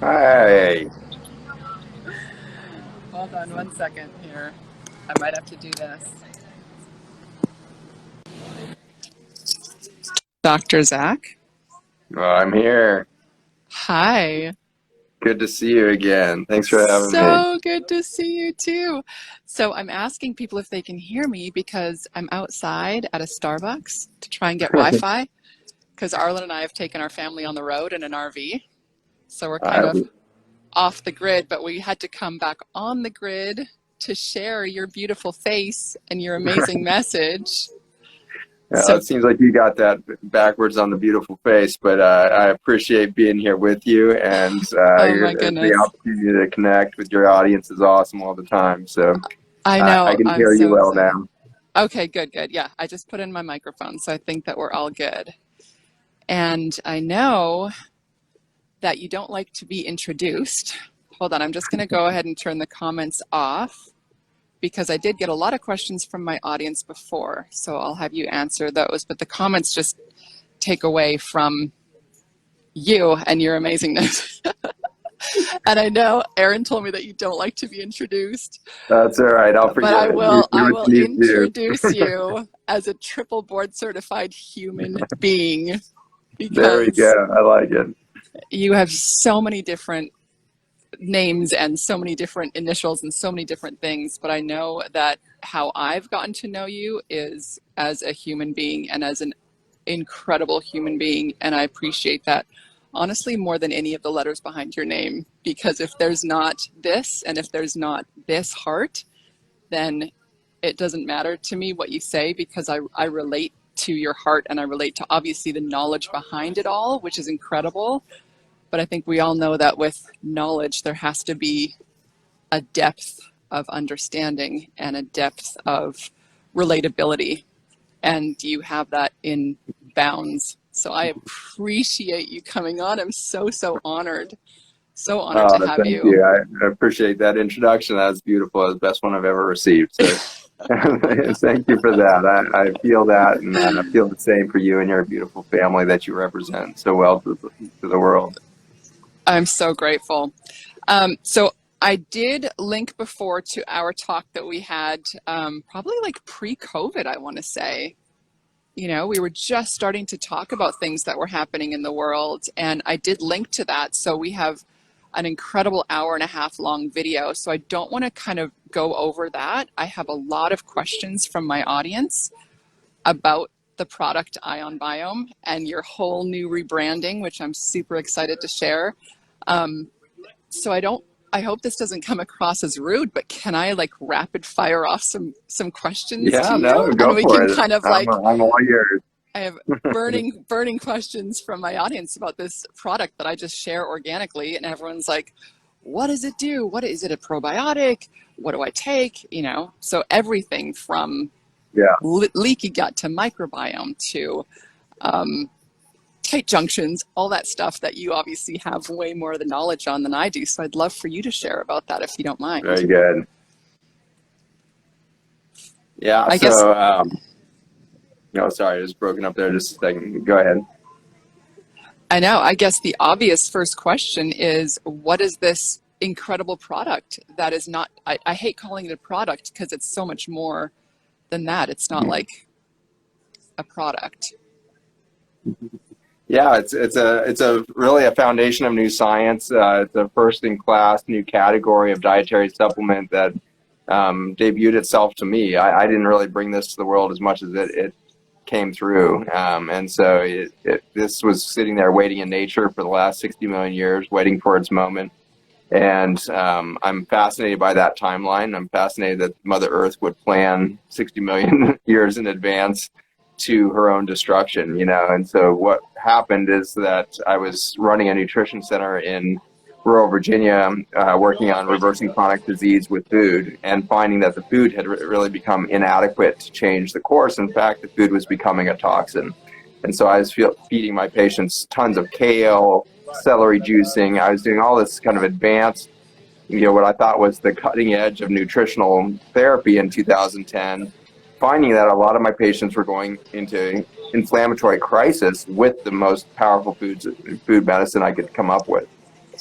Hi. Hold on 1 second here. I might have to do this. Dr. Zach? Well, I'm here. Hi. Good to see you again. Thanks for having me. So good to see you too. So I'm asking people if they can hear me because I'm outside at a Starbucks to try and get Wi-Fi because Arlen and I have taken our family on the road in an RV. So we're kind I, of off the grid, but we had to come back on the grid to share your beautiful face and your amazing message. So, it seems like you got that backwards on the beautiful face, but I appreciate being here with you, and oh my the goodness. opportunity to connect with your audience is awesome all the time. So I I know. can I'm hear you so well excited. now. Okay, good, good. Yeah, I just put in my microphone, so I think that we're all good. And I know that you don't like to be introduced. Hold on, I'm just going to go ahead and turn the comments off because I did get a lot of questions from my audience before, so I'll have you answer those. But the comments just take away from you and your amazingness. And I know Erin told me that you don't like to be introduced, That's all right. I'll but forgive I it. You will do I what will you need to do. introduce you as a triple board certified human being There we because go. I like it. you have so many different names and so many different initials and so many different things, but I know that how I've gotten to know you is as a human being and as an incredible human being, and I appreciate that honestly more than any of the letters behind your name, because if there's not this and if there's not this heart, then it doesn't matter to me what you say because I relate to your heart and I relate to obviously the knowledge behind it all, which is incredible. But I think we all know that with knowledge, there has to be a depth of understanding and a depth of relatability. And you have that in bounds. So I appreciate you coming on. I'm so, so honored. So honored Oh, to have thank you. you. I appreciate that introduction. That was beautiful. It was the best one I've ever received. So thank you for that. I feel that, and I feel the same for you and your beautiful family that you represent so well to the world. I'm so grateful. So I did link before to our talk that we had probably like pre-COVID, I want to say. You know, we were just starting to talk about things that were happening in the world, and I did link to that. So we have an incredible hour and a half long video. So I don't want to kind of go over that. I have a lot of questions from my audience about the product Ion Biome and your whole new rebranding, which I'm super excited to share. Um, so I hope this doesn't come across as rude, but can I like rapid fire off some questions to Yeah, no, you and go we for can it. kind of like I'm all yours. I have burning questions from my audience about this product that I just share organically, and everyone's like, what does it do? What is it, a probiotic? What do I take? You know, so everything from Yeah. leaky gut to microbiome to um, tight junctions, all that stuff that you obviously have way more of the knowledge on than I do. So I'd love for you to share about that if you don't mind. Very good. Yeah. I guess No, sorry, I was broken up there just a second. Go ahead. I know. I guess the obvious first question is what is this incredible product that is not, I hate calling it a product because it's so much more than that. It's not like a product. Yeah, it's a really a foundation of new science. It's a first in class new category of dietary supplement that debuted itself to me. I didn't really bring this to the world as much as it came through, and so this was sitting there waiting in nature for the last 60 million years, waiting for its moment. And I'm fascinated by that timeline. I'm fascinated that Mother Earth would plan 60 million years in advance to her own destruction, you know. And so what happened is that I was running a nutrition center in rural Virginia, working on reversing chronic disease with food, and finding that the food had really become inadequate to change the course. In fact, the food was becoming a toxin. And so I was feeding my patients tons of kale, celery juicing. I was doing all this kind of advanced, what I thought was the cutting edge of nutritional therapy in 2010, finding that a lot of my patients were going into inflammatory crisis with the most powerful food medicine I could come up with.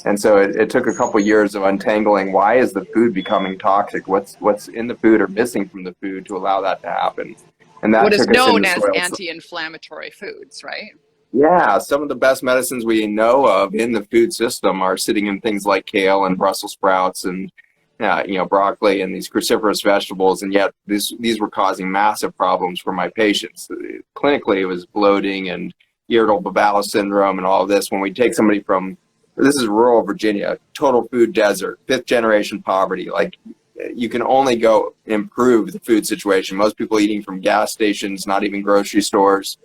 And so it took a couple years of untangling why is the food becoming toxic? What's in the food or missing from the food to allow that to happen? And that What is took us known into as soil. anti-inflammatory foods, right? Yeah, some of the best medicines we know of in the food system are sitting in things like kale and Brussels sprouts and broccoli and these cruciferous vegetables, and yet these were causing massive problems for my patients. Clinically, it was bloating and irritable bowel syndrome and all of this. When we take somebody from, this is rural Virginia, total food desert, fifth generation poverty, like you can only go improve the food situation. Most people eating from gas stations, not even grocery stores.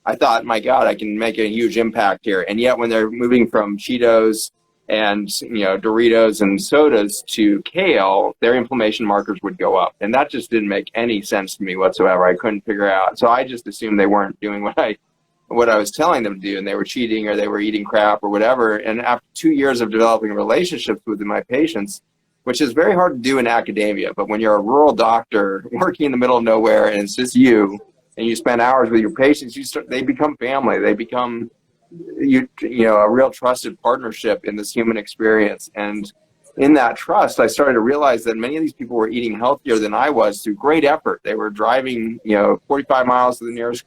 I thought, my God, I can make a huge impact here. And yet when they're moving from Cheetos and Doritos and sodas to kale, their inflammation markers would go up. And that just didn't make any sense to me whatsoever. I couldn't figure out. So I just assumed they weren't doing what I was telling them to do, and they were cheating or they were eating crap or whatever. And after 2 years of developing relationships with my patients, which is very hard to do in academia, but when you're a rural doctor working in the middle of nowhere and it's just you, and you spend hours with your patients, they become family. They become a real trusted partnership in this human experience. And in that trust, I started to realize that many of these people were eating healthier than I was through great effort. They were driving 45 miles to the nearest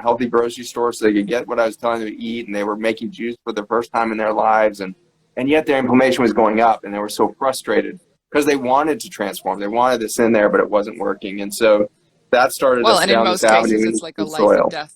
healthy grocery store so they could get what I was telling them to eat, and they were making juice for the first time in their lives, and yet their inflammation was going up, and they were so frustrated because they wanted to transform. They wanted this in there, but it wasn't working. And so that started us And in down this most cases, avenue it's like a with life soil. and death.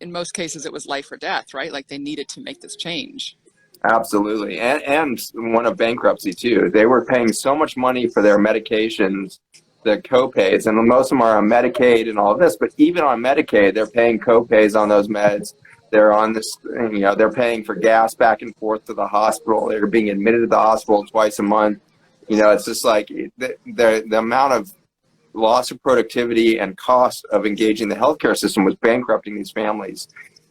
In most cases, it was life or death, right? Like they needed to make this change. Absolutely. And one of bankruptcy too. They were paying so much money for their medications, the copays, and most of them are on Medicaid and all of this, but even on Medicaid, they're paying copays on those meds. They're on this, they're paying for gas back and forth to the hospital. They're being admitted to the hospital twice a month. It's just like the amount of loss of productivity and cost of engaging the healthcare system was bankrupting these families.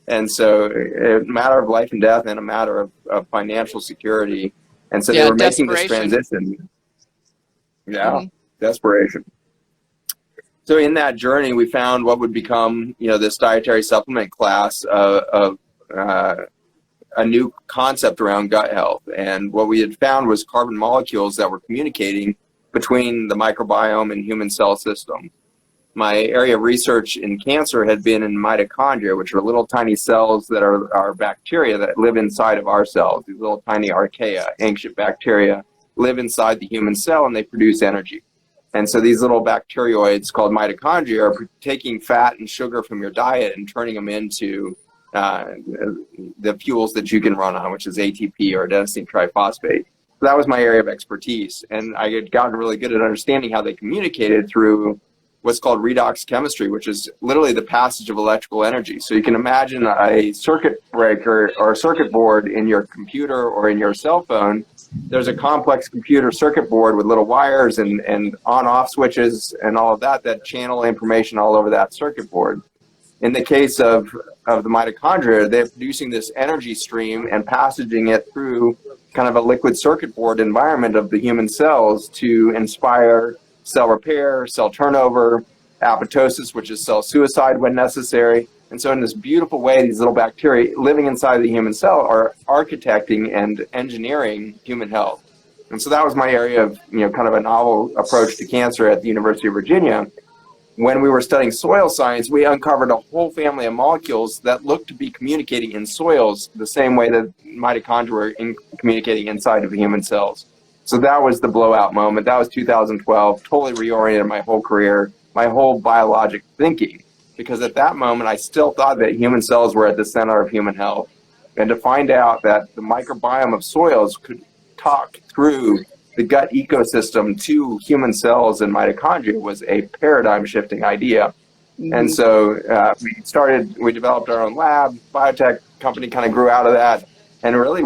And so a matter of life and death and a matter of financial security. And so they were making this transition. Yeah, desperation. So in that journey, we found what would become, this dietary supplement class of a new concept around gut health. And what we had found was carbon molecules that were communicating between the microbiome and human cell system. My area of research in cancer had been in mitochondria, which are little tiny cells that are bacteria that live inside of our cells. These little tiny archaea, ancient bacteria, live inside the human cell and they produce energy. And so these little bacterioids called mitochondria are taking fat and sugar from your diet and turning them into the fuels that you can run on, which is ATP or adenosine triphosphate. So that was my area of expertise. And I had gotten really good at understanding how they communicated through what's called Redox Chemistry, which is literally the passage of electrical energy. So you can imagine a circuit breaker or a circuit board in your computer or in your cell phone. There's a complex computer circuit board with little wires and on-off switches and all of that channel information all over that circuit board. In the case of the mitochondria, they're producing this energy stream and passaging it through kind of a liquid circuit board environment of the human cells to inspire cell repair, cell turnover, apoptosis, which is cell suicide when necessary. And so in this beautiful way, these little bacteria living inside the human cell are architecting and engineering human health. And so that was my area of, kind of a novel approach to cancer at the University of Virginia. When we were studying soil science, we uncovered a whole family of molecules that looked to be communicating in soils the same way that mitochondria were communicating inside of human cells. So that was the blowout moment. That was 2012, totally reoriented my whole career, my whole biologic thinking. Because at that moment, I still thought that human cells were at the center of human health. And to find out that the microbiome of soils could talk through the gut ecosystem to human cells and mitochondria was a paradigm-shifting idea. And so we developed our own lab, biotech company kind of grew out of that. And really,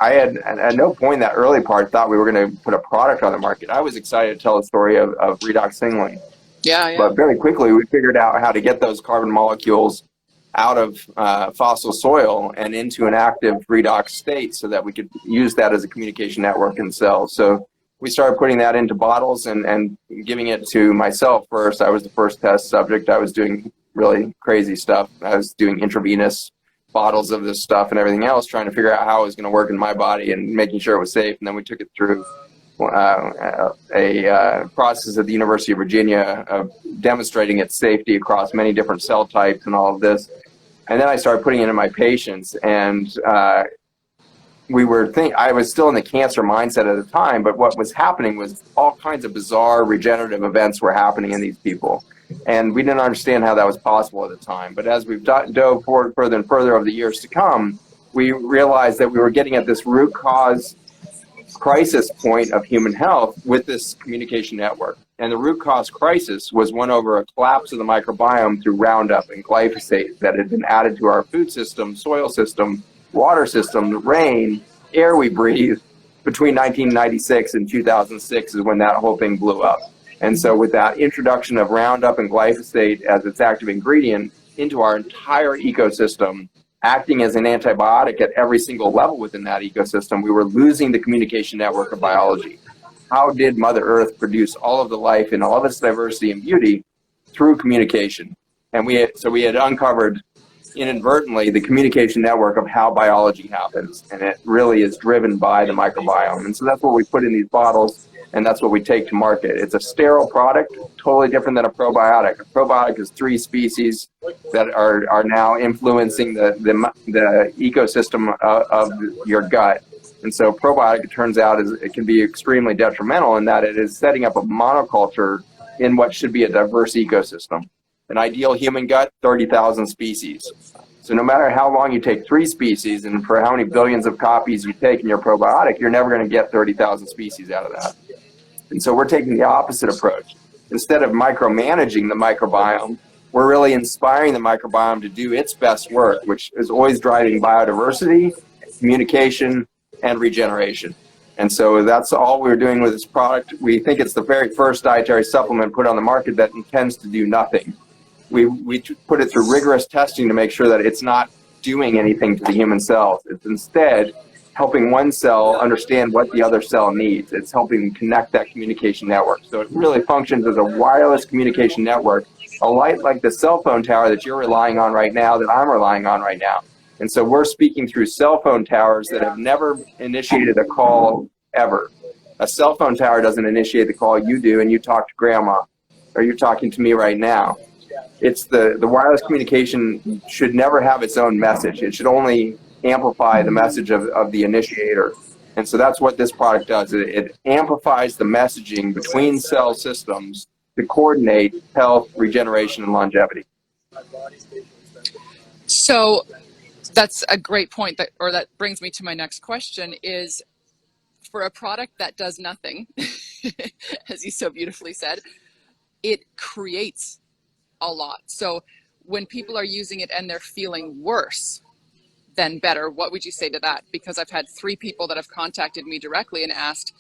I had at no point in that early part thought we were going to put a product on the market. I was excited to tell the story of redox signaling. Yeah. But very quickly, we figured out how to get those carbon molecules out of fossil soil and into an active redox state so that we could use that as a communication network in cells. So we started putting that into bottles and giving it to myself first. I was the first test subject. I was doing really crazy stuff. I was doing intravenous bottles of this stuff and everything else, trying to figure out how it was going to work in my body and making sure it was safe. And then we took it through a process at the University of Virginia of demonstrating its safety across many different cell types and all of this. And then I started putting it in my patients, and I was still in the cancer mindset at the time, but what was happening was all kinds of bizarre regenerative events were happening in these people. And we didn't understand how that was possible at the time. But as we've dove forward further and further over the years to come, we realized that we were getting at this root cause crisis point of human health with this communication network. And the root cause crisis was one over a collapse of the microbiome through Roundup and glyphosate that had been added to our food system, soil system, water system, the rain, air we breathe. Between 1996 and 2006 is when that whole thing blew up. And so with that introduction of Roundup and glyphosate as its active ingredient into our entire ecosystem, acting as an antibiotic at every single level within that ecosystem, we were losing the communication network of biology. How did Mother Earth produce all of the life and all of its diversity and beauty? Through communication. And we had uncovered inadvertently the communication network of how biology happens, and it really is driven by the microbiome. And so that's what we put in these bottles, and that's what we take to market. It's a sterile product, totally different than a probiotic. A probiotic is 3 species that are now influencing the ecosystem of your gut. And so probiotic, it turns out, it can be extremely detrimental in that it is setting up a monoculture in what should be a diverse ecosystem. An ideal human gut, 30,000 species. So no matter how long you take 3 species and for how many billions of copies you take in your probiotic, you're never going to get 30,000 species out of that. And so we're taking the opposite approach. Instead of micromanaging the microbiome, we're really inspiring the microbiome to do its best work, which is always driving biodiversity, communication, and regeneration. And so that's all we're doing with this product. We think it's the very first dietary supplement put on the market that intends to do nothing. We put it through rigorous testing to make sure that it's not doing anything to the human cells. It's instead helping one cell understand what the other cell needs. It's helping connect that communication network. So it really functions as a wireless communication network, a light like the cell phone tower that you're relying on right now, that I'm relying on right now. And so we're speaking through cell phone towers that have never initiated a call ever. A cell phone tower doesn't initiate the call, you do, and you talk to grandma, or you're talking to me right now. It's the wireless communication should never have its own message. It should only amplify the message of the initiator. And so that's what this product does. It amplifies the messaging between cell systems to coordinate health, regeneration, and longevity. So that's a great point, that brings me to my next question is, for a product that does nothing, as you so beautifully said, it creates a lot. So when people are using it and they're feeling worse than better, what would you say to that? Because I've had 3 people that have contacted me directly and asked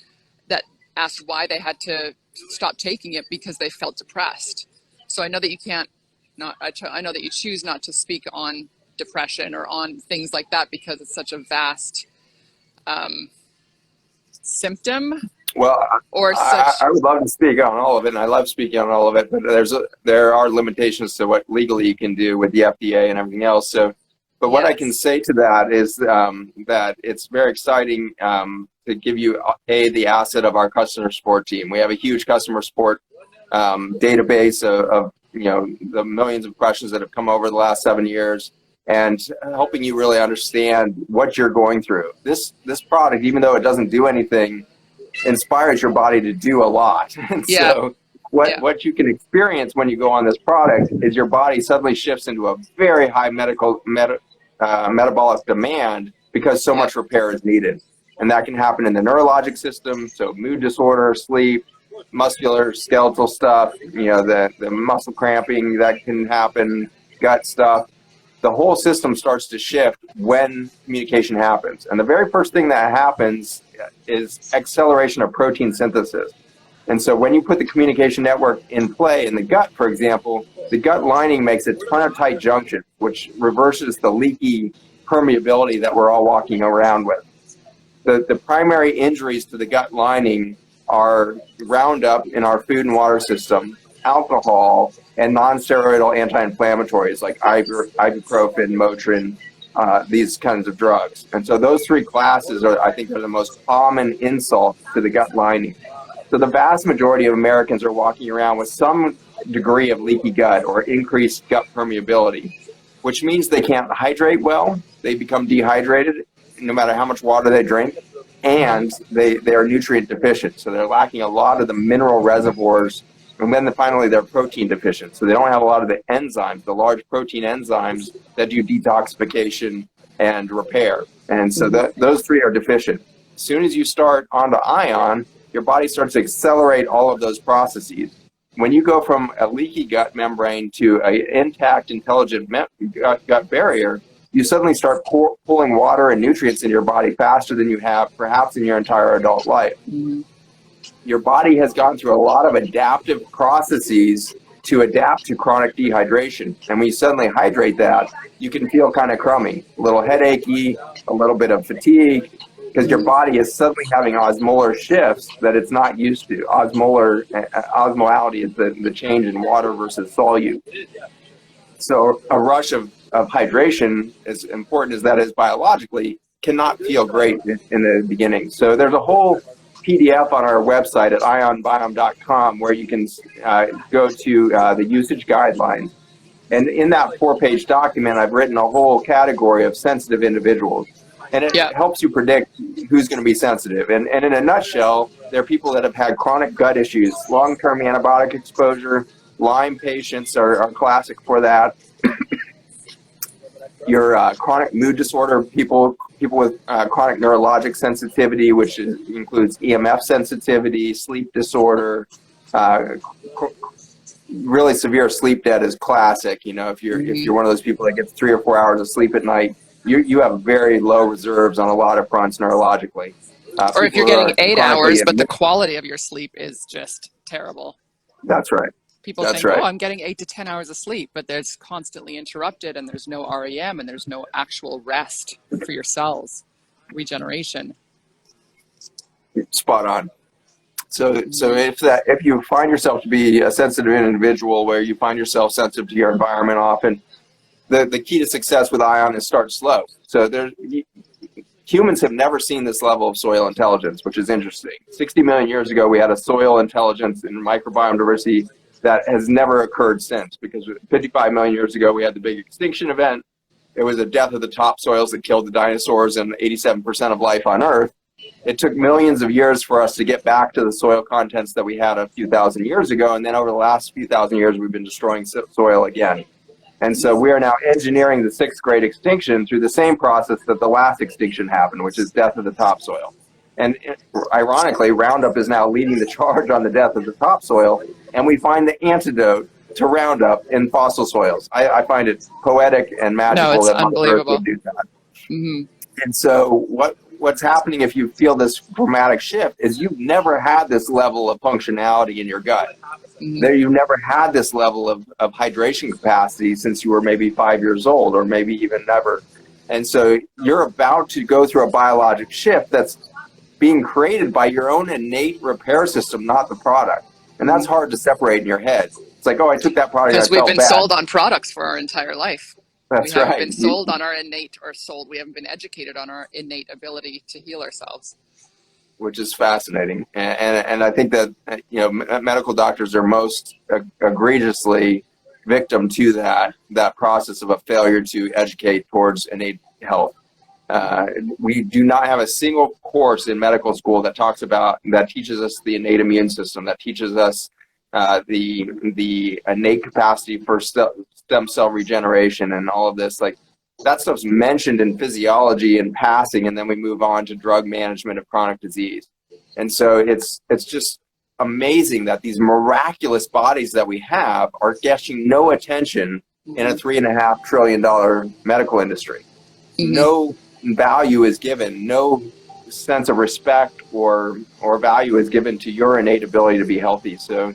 why they had to stop taking it because they felt depressed. So I know that I know that you choose not to speak on depression or on things like that because it's such a vast symptom. Well, or I would love to speak on all of it, and I love speaking on all of it, but there are limitations to what legally you can do with the FDA and everything else. So, but what I can say to that is that it's very exciting to give you the asset of our customer support team. We have a huge customer support database of the millions of questions that have come over the last 7 years, and helping you really understand what you're going through. This product, even though it doesn't do anything, inspires your body to do a lot. And so what you can experience when you go on this product is your body suddenly shifts into a very high metabolic demand because so much repair is needed. And that can happen in the neurologic system, so mood disorder, sleep, muscular, skeletal stuff, the muscle cramping that can happen, gut stuff. The whole system starts to shift when communication happens. And the very first thing that happens is acceleration of protein synthesis. And so when you put the communication network in play in the gut, for example, the gut lining makes a ton of tight junctions, which reverses the leaky permeability that we're all walking around with. The primary injuries to the gut lining are Roundup in our food and water system, alcohol, and non-steroidal anti-inflammatories like ibuprofen, Motrin, these kinds of drugs. And so those three classes are, I think, are the most common insult to the gut lining. So the vast majority of Americans are walking around with some degree of leaky gut or increased gut permeability, which means they can't hydrate well. They become dehydrated no matter how much water they drink, and they are nutrient deficient. So they're lacking a lot of the mineral reservoirs, and then finally they're protein deficient. So they don't have a lot of the enzymes, the large protein enzymes that do detoxification and repair. And so those three are deficient. As soon as you start onto Ion, your body starts to accelerate all of those processes. When you go from a leaky gut membrane to an intact, intelligent gut barrier, you suddenly start pulling water and nutrients into your body faster than you have perhaps in your entire adult life. Mm-hmm. Your body has gone through a lot of adaptive processes to adapt to chronic dehydration. And when you suddenly hydrate that, you can feel kind of crummy, a little headachy, a little bit of fatigue, because your body is suddenly having osmolar shifts that it's not used to. Osmolality is the change in water versus solute. So a rush of hydration, as important as that is biologically, cannot feel great in the beginning. So there's a whole PDF on our website at ionbiome.com where you can go to the usage guidelines. And in that 4-page document, I've written a whole category of sensitive individuals. And it helps you predict who's going to be sensitive. And in a nutshell, there are people that have had chronic gut issues, long-term antibiotic exposure. Lyme patients are classic for that. Your chronic mood disorder, people with chronic neurologic sensitivity, which includes EMF sensitivity, sleep disorder, really severe sleep debt is classic. You know, if you're one of those people that gets 3 or 4 hours of sleep at night, you have very low reserves on a lot of fronts neurologically. Or if you're getting 8 hours, but the quality of your sleep is just terrible. That's right. People think, oh, I'm getting 8 to 10 hours of sleep, but there's constantly interrupted, and there's no REM, and there's no actual rest for your cells, regeneration. Spot on. So if you find yourself to be a sensitive individual, where you find yourself sensitive to your environment often, the key to success with Ion is start slow. So humans have never seen this level of soil intelligence, which is interesting. 60 million years ago, we had a soil intelligence and microbiome diversity that has never occurred since, because 55 million years ago, we had the big extinction event. It was the death of the topsoils that killed the dinosaurs and 87% of life on Earth. It took millions of years for us to get back to the soil contents that we had a few thousand years ago, and then over the last few thousand years, we've been destroying soil again. And so we are now engineering the 6th great extinction through the same process that the last extinction happened, which is death of the topsoil. And ironically, Roundup is now leading the charge on the death of the topsoil, and we find the antidote to Roundup in fossil soils. I find it poetic and magical that Mother Earth would do that. Mm-hmm. And so what's happening if you feel this dramatic shift is you've never had this level of functionality in your gut. Mm-hmm. You've never had this level of hydration capacity since you were maybe 5 years old, or maybe even never. And so you're about to go through a biologic shift that's being created by your own innate repair system, not the product. And that's hard to separate in your head. It's like, oh, I took that product. Because we've been sold on products for our entire life. That's we right. haven't been sold on our innate, we haven't been educated on our innate ability to heal ourselves. Which is fascinating. And I think that, medical doctors are most egregiously victim to that process of a failure to educate towards innate health. We do not have a single course in medical school that teaches us the innate immune system, that teaches us the innate capacity for stem cell regeneration and all of this. Like, that stuff's mentioned in physiology in passing, and then we move on to drug management of chronic disease. And so it's just amazing that these miraculous bodies that we have are getting no attention in a $3.5 trillion medical industry. Mm-hmm. No value is given, no sense of respect or value is given to your innate ability to be healthy. So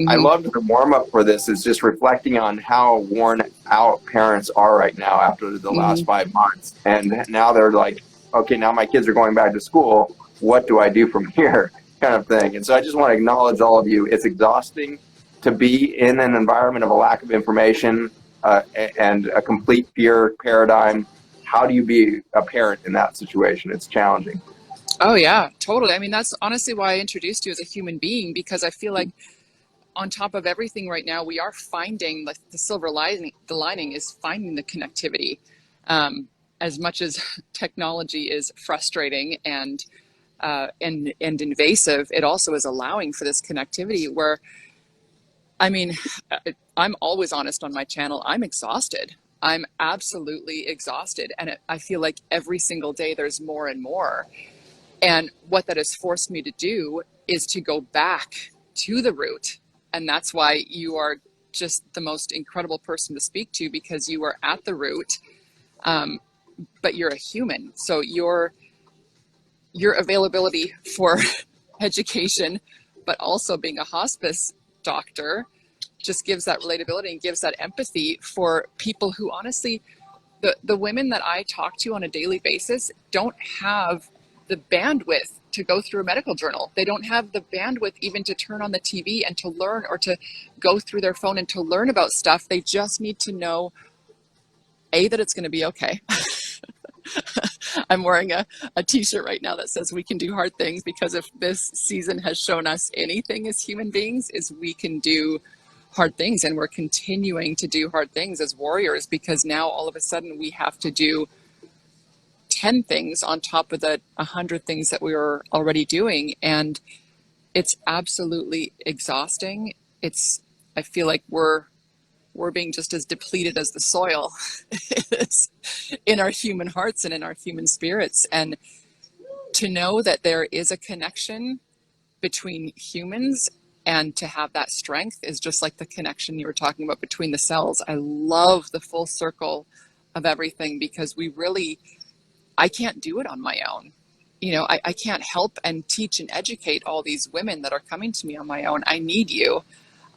I love the warm-up for this is just reflecting on how worn out parents are right now after the last 5 months. And now they're like, okay, now my kids are going back to school. What do I do from here? Kind of thing. And so I just want to acknowledge all of you. It's exhausting to be in an environment of a lack of information and a complete fear paradigm. how do you be a parent in that situation? It's challenging. Oh yeah, totally. I mean, that's honestly why I introduced you as a human being, because I feel like on top of everything right now, we are finding like the silver lining. The lining is finding the connectivity. As much as technology is frustrating and invasive, it also is allowing for this connectivity where, I mean, I'm always honest on my channel. I'm exhausted. I'm absolutely exhausted. And I feel like every single day there's more and more. And what that has forced me to do is to go back to the root. And that's why you are just the most incredible person to speak to, because you are at the root, but you're a human. So your availability for education, but also being a hospice doctor, just gives that relatability and gives that empathy for people who honestly, the women that I talk to on a daily basis don't have the bandwidth to go through a medical journal. They don't have the bandwidth even to turn on the TV and to learn, or to go through their phone and to learn about stuff. They just need to know, A, that it's going to be okay. I'm wearing a t-shirt right now that says we can do hard things, because if this season has shown us anything as human beings, is we can do hard things, and we're continuing to do hard things as warriors, because now all of a sudden we have to do 10 things on top of the 100 things that we were already doing. And it's absolutely exhausting. I feel like we're being just as depleted as the soil is in our human hearts and in our human spirits. And to know that there is a connection between humans, and to have that strength, is just like the connection you were talking about between the cells. I love the full circle of everything, because I can't do it on my own. I can't help and teach and educate all these women that are coming to me on my own. I need you.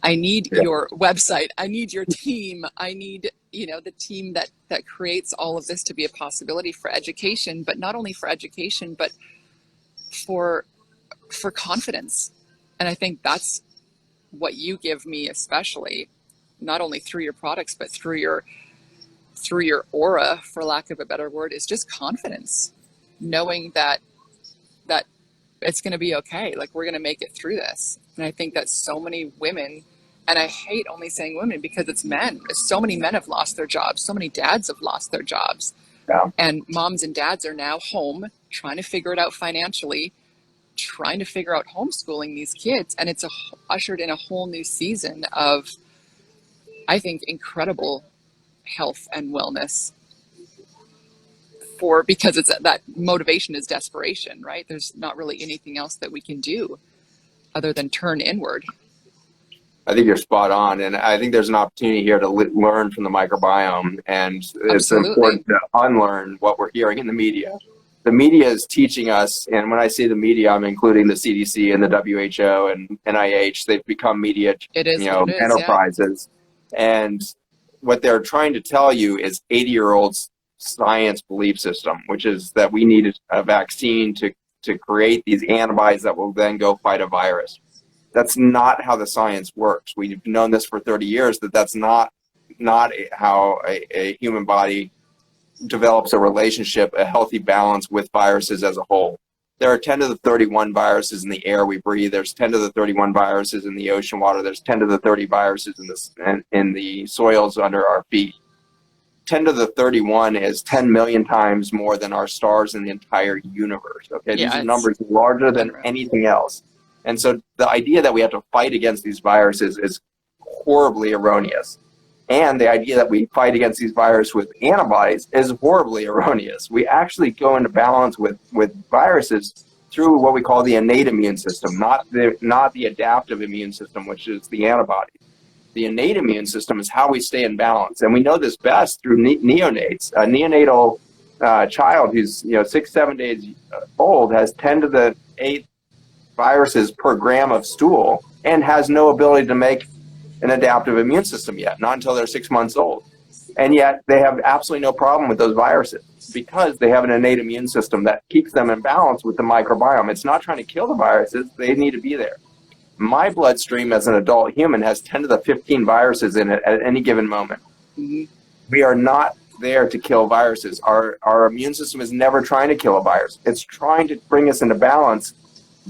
I need your website. I need your team. I need, the team that creates all of this to be a possibility for education, but not only for education, but for confidence. And I think that's what you give me, especially, not only through your products, but through your aura, for lack of a better word, is just confidence, knowing that it's going to be okay. Like, we're going to make it through this. And I think that so many women, and I hate only saying women because it's men, so many men have lost their jobs. So many dads have lost their jobs. Yeah. And moms and dads are now home trying to figure it out financially, trying to figure out homeschooling these kids. And it's ushered in a whole new season of, I think, incredible health and wellness, because it's that motivation is desperation, right? There's not really anything else that we can do other than turn inward. I think you're spot on, and I think there's an opportunity here to learn from the microbiome, and it's important to unlearn what we're hearing in the media. The media is teaching us, and when I say the media, I'm including the CDC and the WHO and NIH. They've become media, enterprises, and what they're trying to tell you is 80-year-old science belief system, which is that we need a vaccine to create these antibodies that will then go fight a virus. That's not how the science works. We've known this for 30 years, that's not how a human body develops a relationship, a healthy balance with viruses as a whole. There are 10 to the 31 viruses in the air we breathe. There's 10 to the 31 viruses in the ocean water. There's 10 to the 30 viruses in the soils under our feet. 10 to the 31 is 10 million times more than our stars in the entire universe. Okay, these are numbers larger than anything else. And so the idea that we have to fight against these viruses is horribly erroneous. And the idea that we fight against these viruses with antibodies is horribly erroneous. We actually go into balance with viruses through what we call the innate immune system, not the adaptive immune system, which is the antibodies. The innate immune system is how we stay in balance. And we know this best through neonates. A neonatal child who's 6-7 days old has 10 to the 8 viruses per gram of stool and has no ability to make an adaptive immune system yet, not until they're 6 months old. And yet they have absolutely no problem with those viruses because they have an innate immune system that keeps them in balance with the microbiome. It's not trying to kill the viruses, they need to be there. My bloodstream as an adult human has 10 to the 15 viruses in it at any given moment. Mm-hmm. We are not there to kill viruses. Our immune system is never trying to kill a virus. It's trying to bring us into balance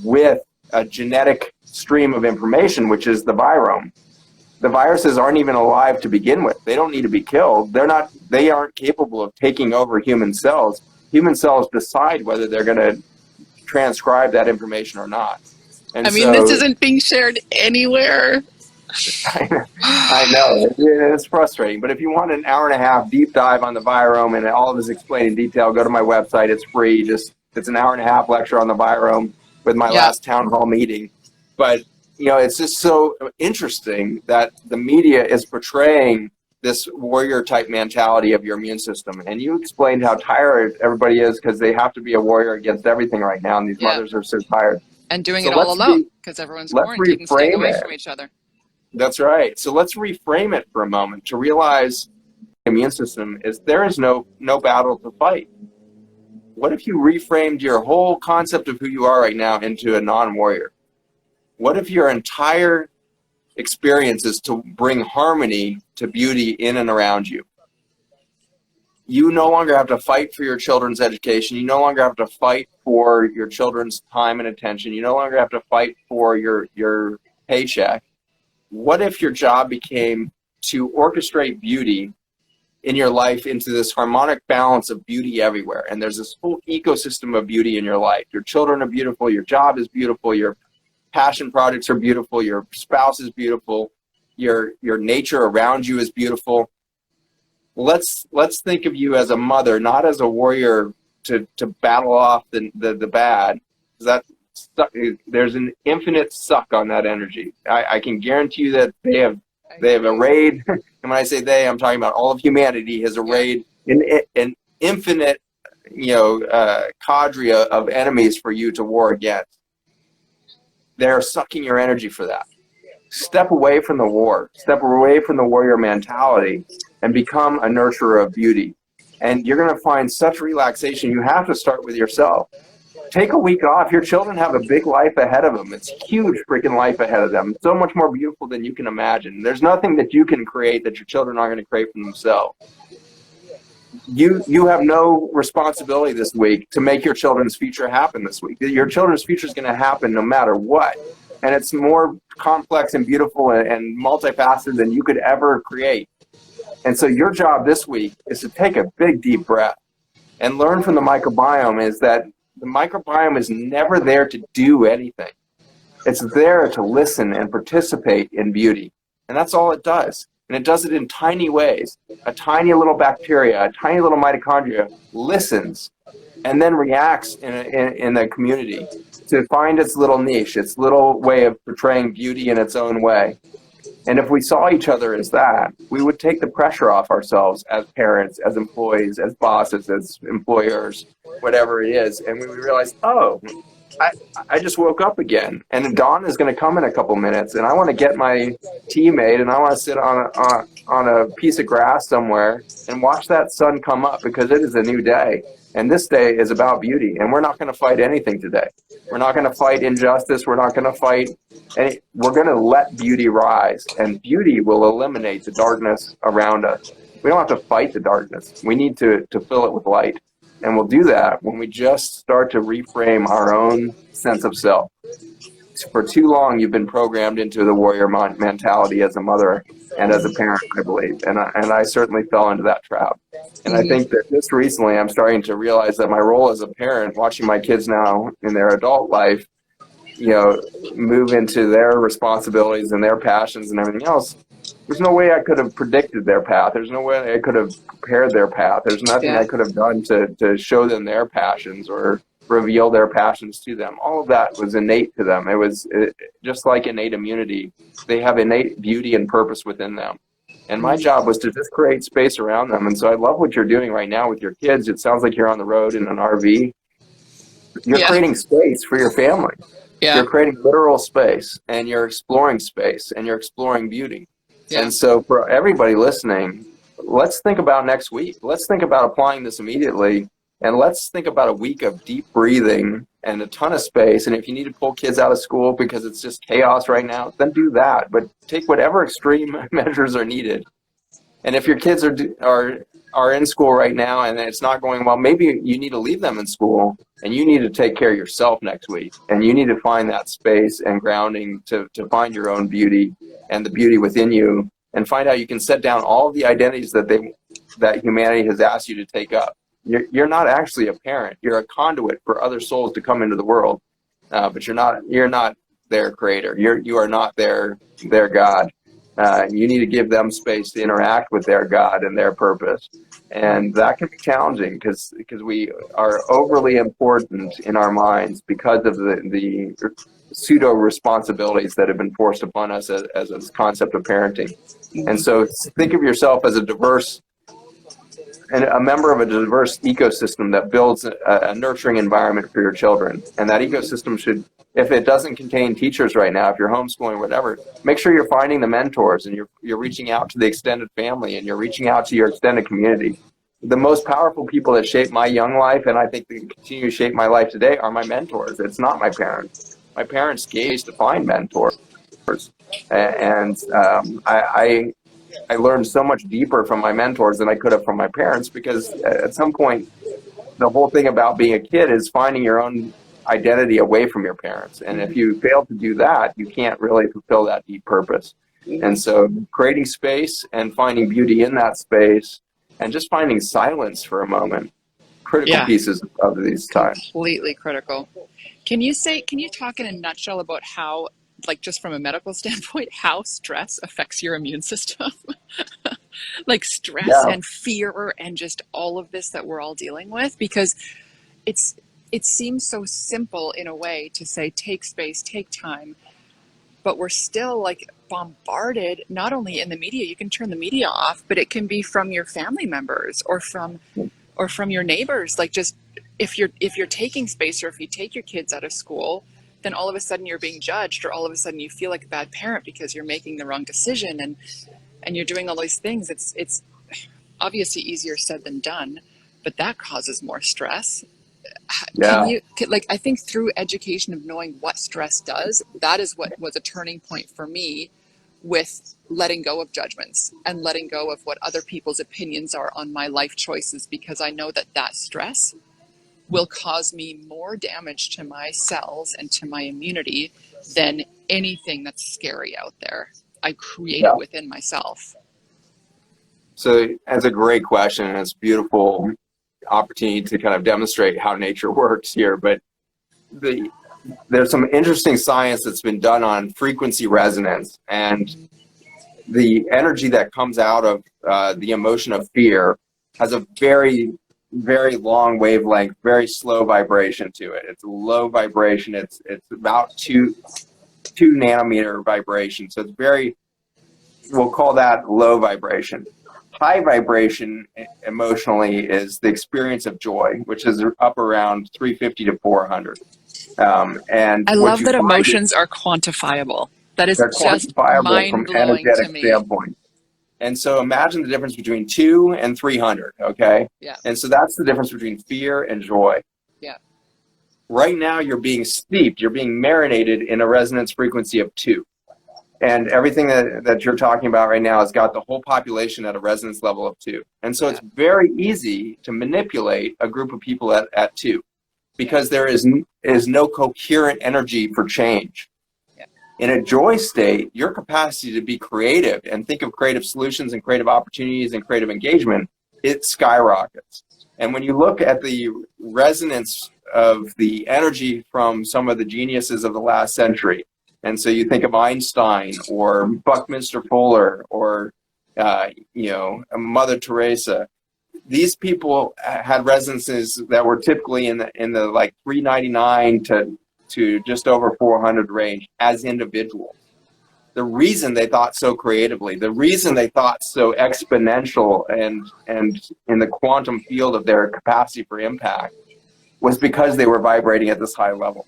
with a genetic stream of information, which is the virome. The viruses aren't even alive to begin with. They don't need to be killed. They aren't capable of taking over human cells. Human cells decide whether they're going to transcribe that information or not. And I mean, this isn't being shared anywhere. I know, it's frustrating. But if you want an hour and a half deep dive on the virome and all of this explained in detail, go to my website. It's free. It's an hour and a half lecture on the virome with my last town hall meeting. But it's just so interesting that the media is portraying this warrior type mentality of your immune system. And you explained how tired everybody is because they have to be a warrior against everything right now. And these mothers are so tired. And doing it all alone because everyone's quarantined and staying away from each other. That's right. So let's reframe it for a moment to realize the immune system there is no battle to fight. What if you reframed your whole concept of who you are right now into a non-warrior? What if your entire experience is to bring harmony to beauty in and around you? You no longer have to fight for your children's education. You no longer have to fight for your children's time and attention. You no longer have to fight for your paycheck. What if your job became to orchestrate beauty in your life into this harmonic balance of beauty everywhere? And there's this whole ecosystem of beauty in your life. Your children are beautiful. Your job is beautiful. Your passion projects are beautiful. Your spouse is beautiful. Your nature around you is beautiful. Let's think of you as a mother, not as a warrior to battle off the bad. There's an infinite suck on that energy. I can guarantee you that they have arrayed, and when I say they, I'm talking about all of humanity has arrayed an infinite, cadre of enemies for you to war against. They're sucking your energy for that. Step away from the war. Step away from the warrior mentality and become a nurturer of beauty. And you're going to find such relaxation. You have to start with yourself. Take a week off. Your children have a big life ahead of them. It's a huge freaking life ahead of them. So much more beautiful than you can imagine. There's nothing that you can create that your children aren't going to create for themselves. You have no responsibility this week to make your children's future happen this week. Your children's future is going to happen no matter what. And it's more complex and beautiful and multifaceted than you could ever create. And so your job this week is to take a big, deep breath and learn from the microbiome is that the microbiome is never there to do anything. It's there to listen and participate in beauty. And that's all it does. And it does it in tiny ways. A tiny little bacteria, a tiny little mitochondria listens and then reacts in the community to find its little niche, its little way of portraying beauty in its own way. And if we saw each other as that, we would take the pressure off ourselves as parents, as employees, as bosses, as employers, whatever it is. And we would realize, oh, I just woke up again. And dawn is going to come in a couple minutes. And I want to get my tea made and I want to sit on a piece of grass somewhere and watch that sun come up because it is a new day. And this day is about beauty. And we're not going to fight anything today. We're not going to fight injustice. We're not going to fight any. We're going to let beauty rise. And beauty will eliminate the darkness around us. We don't have to fight the darkness. We need to fill it with light. And we'll do that when we just start to reframe our own sense of self. For too long, you've been programmed into the warrior mentality as a mother and as a parent, I believe. And I certainly fell into that trap. And I think that just recently, I'm starting to realize that my role as a parent, watching my kids now in their adult life, move into their responsibilities and their passions and everything else, there's no way I could have predicted their path. There's no way I could have prepared their path. There's nothing I could have done to show them their passions or reveal their passions to them. All of that was innate to them. It was just like innate immunity. They have innate beauty and purpose within them. And my job was to just create space around them. And so I love what you're doing right now with your kids. It sounds like you're on the road in an RV. You're creating space for your family. Yeah. You're creating literal space, and you're exploring space, and you're exploring beauty. Yeah. And so for everybody listening, let's think about next week. Let's think about applying this immediately. And let's think about a week of deep breathing and a ton of space. And if you need to pull kids out of school because it's just chaos right now, then do that. But take whatever extreme measures are needed. And if your kids are are in school right now and it's not going well, maybe you need to leave them in school and you need to take care of yourself next week. And you need to find that space and grounding to find your own beauty and the beauty within you, and find out you can set down all the identities that humanity has asked you to take up. You're not actually a parent. You're a conduit for other souls to come into the world, but you're not their creator. You are not their God. You need to give them space to interact with their God and their purpose. And that can be challenging because we are overly important in our minds because of the pseudo responsibilities that have been forced upon us as a concept of parenting. And so think of yourself as a member of a diverse ecosystem that builds a nurturing environment for your children. And that ecosystem should, if it doesn't contain teachers right now, if you're homeschooling or whatever, make sure you're finding the mentors and you're reaching out to the extended family and you're reaching out to your extended community. The most powerful people that shaped my young life, and I think they continue to shape my life today, are my mentors. It's not my parents. My parents gave us to find mentors. And I learned so much deeper from my mentors than I could have from my parents, because at some point, the whole thing about being a kid is finding your own identity away from your parents. And if you fail to do that, you can't really fulfill that deep purpose. And so creating space and finding beauty in that space and just finding silence for a moment, critical pieces of these times. Completely critical. Can you talk in a nutshell about how, like just from a medical standpoint, how stress affects your immune system? Like stress and fear and just all of this that we're all dealing with, because it seems so simple in a way to say, take space, take time, but we're still like bombarded, not only in the media, you can turn the media off, but it can be from your family members or from your neighbors. Like, just if you're taking space, or if you take your kids out of school, then all of a sudden you're being judged, or all of a sudden you feel like a bad parent because you're making the wrong decision and you're doing all these things. It's obviously easier said than done, but that causes more stress. I think through education of knowing what stress does, that is what was a turning point for me with letting go of judgments and letting go of what other people's opinions are on my life choices, because I know that stress will cause me more damage to my cells and to my immunity than anything that's scary out there. I create it within myself. So that's a great question, and it's a beautiful opportunity to kind of demonstrate how nature works here. But there's some interesting science that's been done on frequency resonance, and the energy that comes out of the emotion of fear has a very, very long wavelength, very slow vibration to it. It's a low vibration. It's about two nanometer vibration. So it's very, we'll call that low vibration. High vibration emotionally is the experience of joy, which is up around 350 to 400. And I love that emotions are quantifiable. That is just mind-blowing to me. Standpoint. And so imagine the difference between 2 and 300, okay? Yeah. And so that's the difference between fear and joy. Yeah. Right now you're being steeped, you're being marinated in a resonance frequency of 2. And everything that you're talking about right now has got the whole population at a resonance level of 2. And so it's very easy to manipulate a group of people at 2, because there is no coherent energy for change. Yeah. In a joy state, your capacity to be creative and think of creative solutions and creative opportunities and creative engagement, it skyrockets. And when you look at the resonance of the energy from some of the geniuses of the last century, and so you think of Einstein or Buckminster Fuller or Mother Teresa. These people had resonances that were typically in the like 399 to just over 400 range as individuals. The reason they thought so creatively, the reason they thought so exponential and in the quantum field of their capacity for impact, was because they were vibrating at this high level.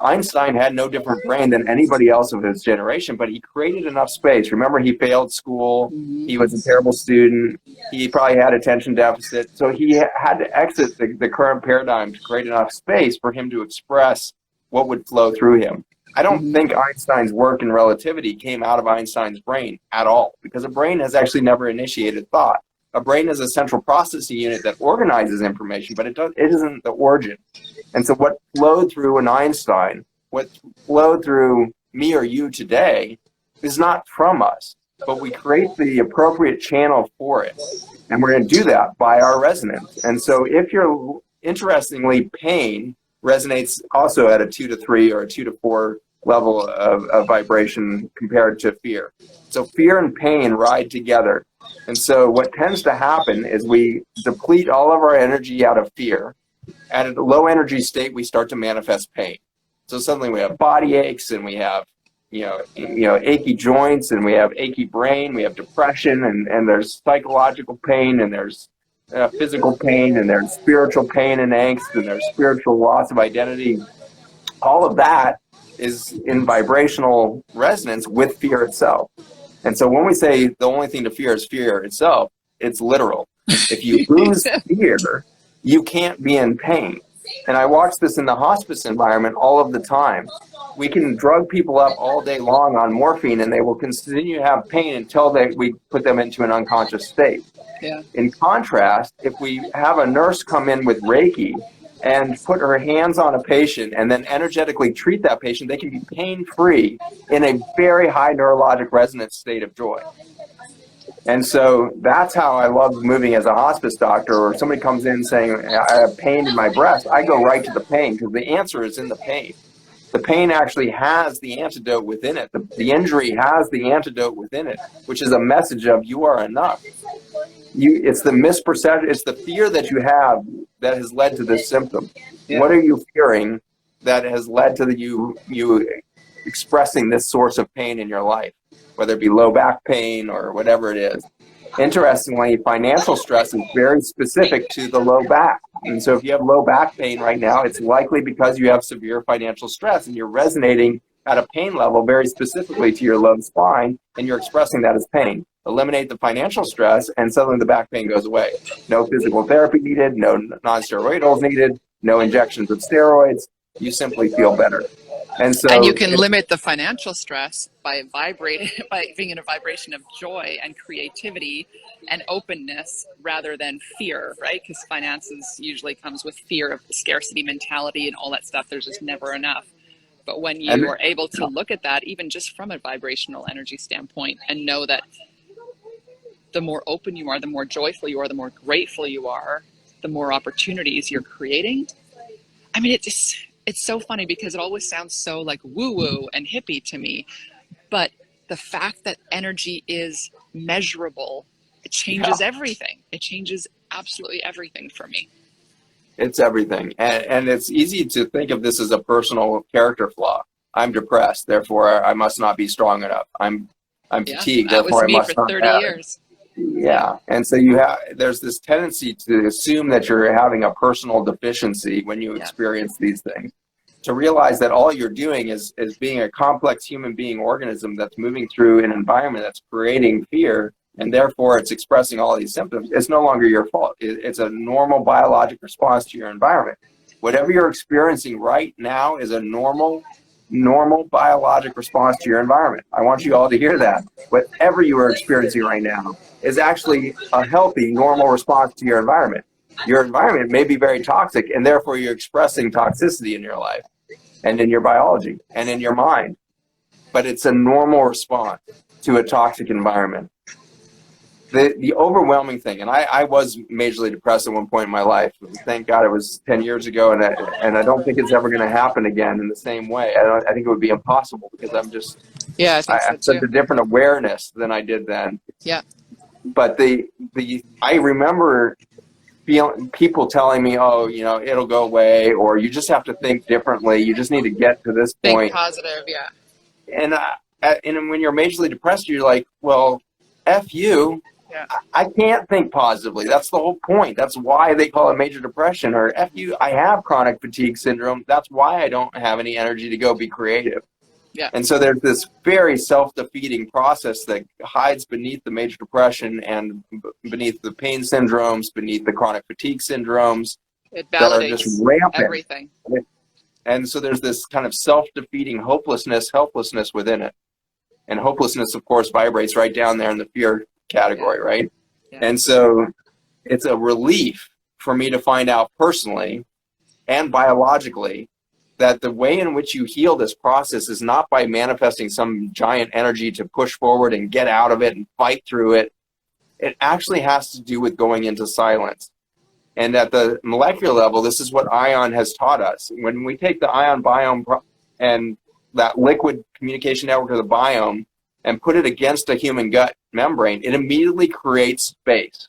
Einstein had no different brain than anybody else of his generation, but he created enough space. Remember, he failed school. He was a terrible student. He probably had attention deficit. So he had to exit the current paradigm to create enough space for him to express what would flow through him. I don't think Einstein's work in relativity came out of Einstein's brain at all, because a brain has actually never initiated thought. A brain is a central processing unit that organizes information, but it isn't the origin. And so what flowed through an Einstein, what flowed through me or you today is not from us, but we create the appropriate channel for it. And we're going to do that by our resonance. And so if you're, interestingly, pain resonates also at a 2 to 3 or a 2 to 4 level of vibration compared to fear. So fear and pain ride together. And so what tends to happen is we deplete all of our energy out of fear. At a low energy state, we start to manifest pain. So suddenly we have body aches, and we have achy joints, and we have achy brain, we have depression, and there's psychological pain, and there's physical pain, and there's spiritual pain and angst, and there's spiritual loss of identity. All of that is in vibrational resonance with fear itself. And so when we say the only thing to fear is fear itself, it's literal. If you lose fear, you can't be in pain. And I watch this in the hospice environment all of the time. We can drug people up all day long on morphine, and they will continue to have pain until we put them into an unconscious state. Yeah. In contrast, if we have a nurse come in with Reiki and put her hands on a patient and then energetically treat that patient, they can be pain-free in a very high neurologic resonance state of joy. And so that's how I love moving as a hospice doctor. Or somebody comes in saying, I have pain in my breast, I go right to the pain, because the answer is in the pain. The pain actually has the antidote within it. The injury has the antidote within it, which is a message of you are enough. It's the misperception, it's the fear that you have that has led to this symptom. Yeah. What are you fearing that has led to you expressing this source of pain in your life, whether it be low back pain or whatever it is? Interestingly, financial stress is very specific to the low back. And so if you have low back pain right now, it's likely because you have severe financial stress and you're resonating at a pain level very specifically to your low spine, and you're expressing that as pain. Eliminate the financial stress, and suddenly the back pain goes away. No physical therapy needed, no non-steroidals needed, no injections of steroids. You simply feel better. And you can limit the financial stress by being in a vibration of joy and creativity and openness rather than fear, right? Because finances usually comes with fear of the scarcity mentality and all that stuff. There's just never enough. But when you are able to look at that, even just from a vibrational energy standpoint, and know that the more open you are, the more joyful you are, the more grateful you are, the more opportunities you're creating. I mean, it's so funny because it always sounds so like woo-woo and hippie to me. But the fact that energy is measurable, it changes everything. It changes absolutely everything for me. It's everything. And it's easy to think of this as a personal character flaw. I'm depressed, therefore I must not be strong enough. I'm fatigued, therefore I must not have. That was me for 30 years. Yeah. And so there's this tendency to assume that you're having a personal deficiency when you experience these things. To realize that all you're doing is being a complex human being organism that's moving through an environment that's creating fear, and therefore it's expressing all these symptoms. It's no longer your fault. It's a normal biologic response to your environment. Whatever you're experiencing right now is a normal biologic response to your environment. I want you all to hear that. Whatever you are experiencing right now is actually a healthy, normal response to your environment. Your environment may be very toxic, and therefore you're expressing toxicity in your life and in your biology and in your mind. But it's a normal response to a toxic environment. The overwhelming thing, and I was majorly depressed at one point in my life. Thank God it was 10 years ago, and I don't think it's ever going to happen again in the same way. I think it would be impossible because I have such a different awareness than I did then. Yeah. But I remember people telling me, oh, it'll go away, or you just have to think differently. You just need to get to this point. Think positive, yeah. And when you're majorly depressed, you're like, well, F you. Yeah. I can't think positively. That's the whole point. That's why they call it major depression. Or F you, I have chronic fatigue syndrome. That's why I don't have any energy to go be creative. Yeah. And so there's this very self-defeating process that hides beneath the major depression and beneath the pain syndromes, beneath the chronic fatigue syndromes. It validates that are just rampant. Everything. And so there's this kind of self-defeating helplessness within it. And hopelessness, of course, vibrates right down there in the fear category, right? Yeah. And so it's a relief for me to find out personally and biologically that the way in which you heal this process is not by manifesting some giant energy to push forward and get out of it and fight through it. It actually has to do with going into silence. And at the molecular level, this is what ION has taught us. When we take the ION biome and that liquid communication network of the biome and put it against a human gut membrane, it immediately creates space.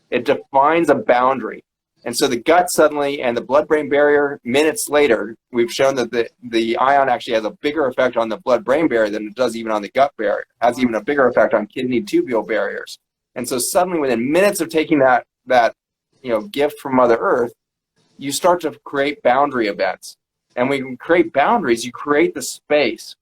It defines a boundary. And so the gut suddenly and the blood-brain barrier, minutes later, we've shown that the ion actually has a bigger effect on the blood-brain barrier than it does even on the gut barrier. It has even a bigger effect on kidney tubule barriers. And so suddenly within minutes of taking that gift from Mother Earth, you start to create boundary events. And when you create boundaries, you create the space.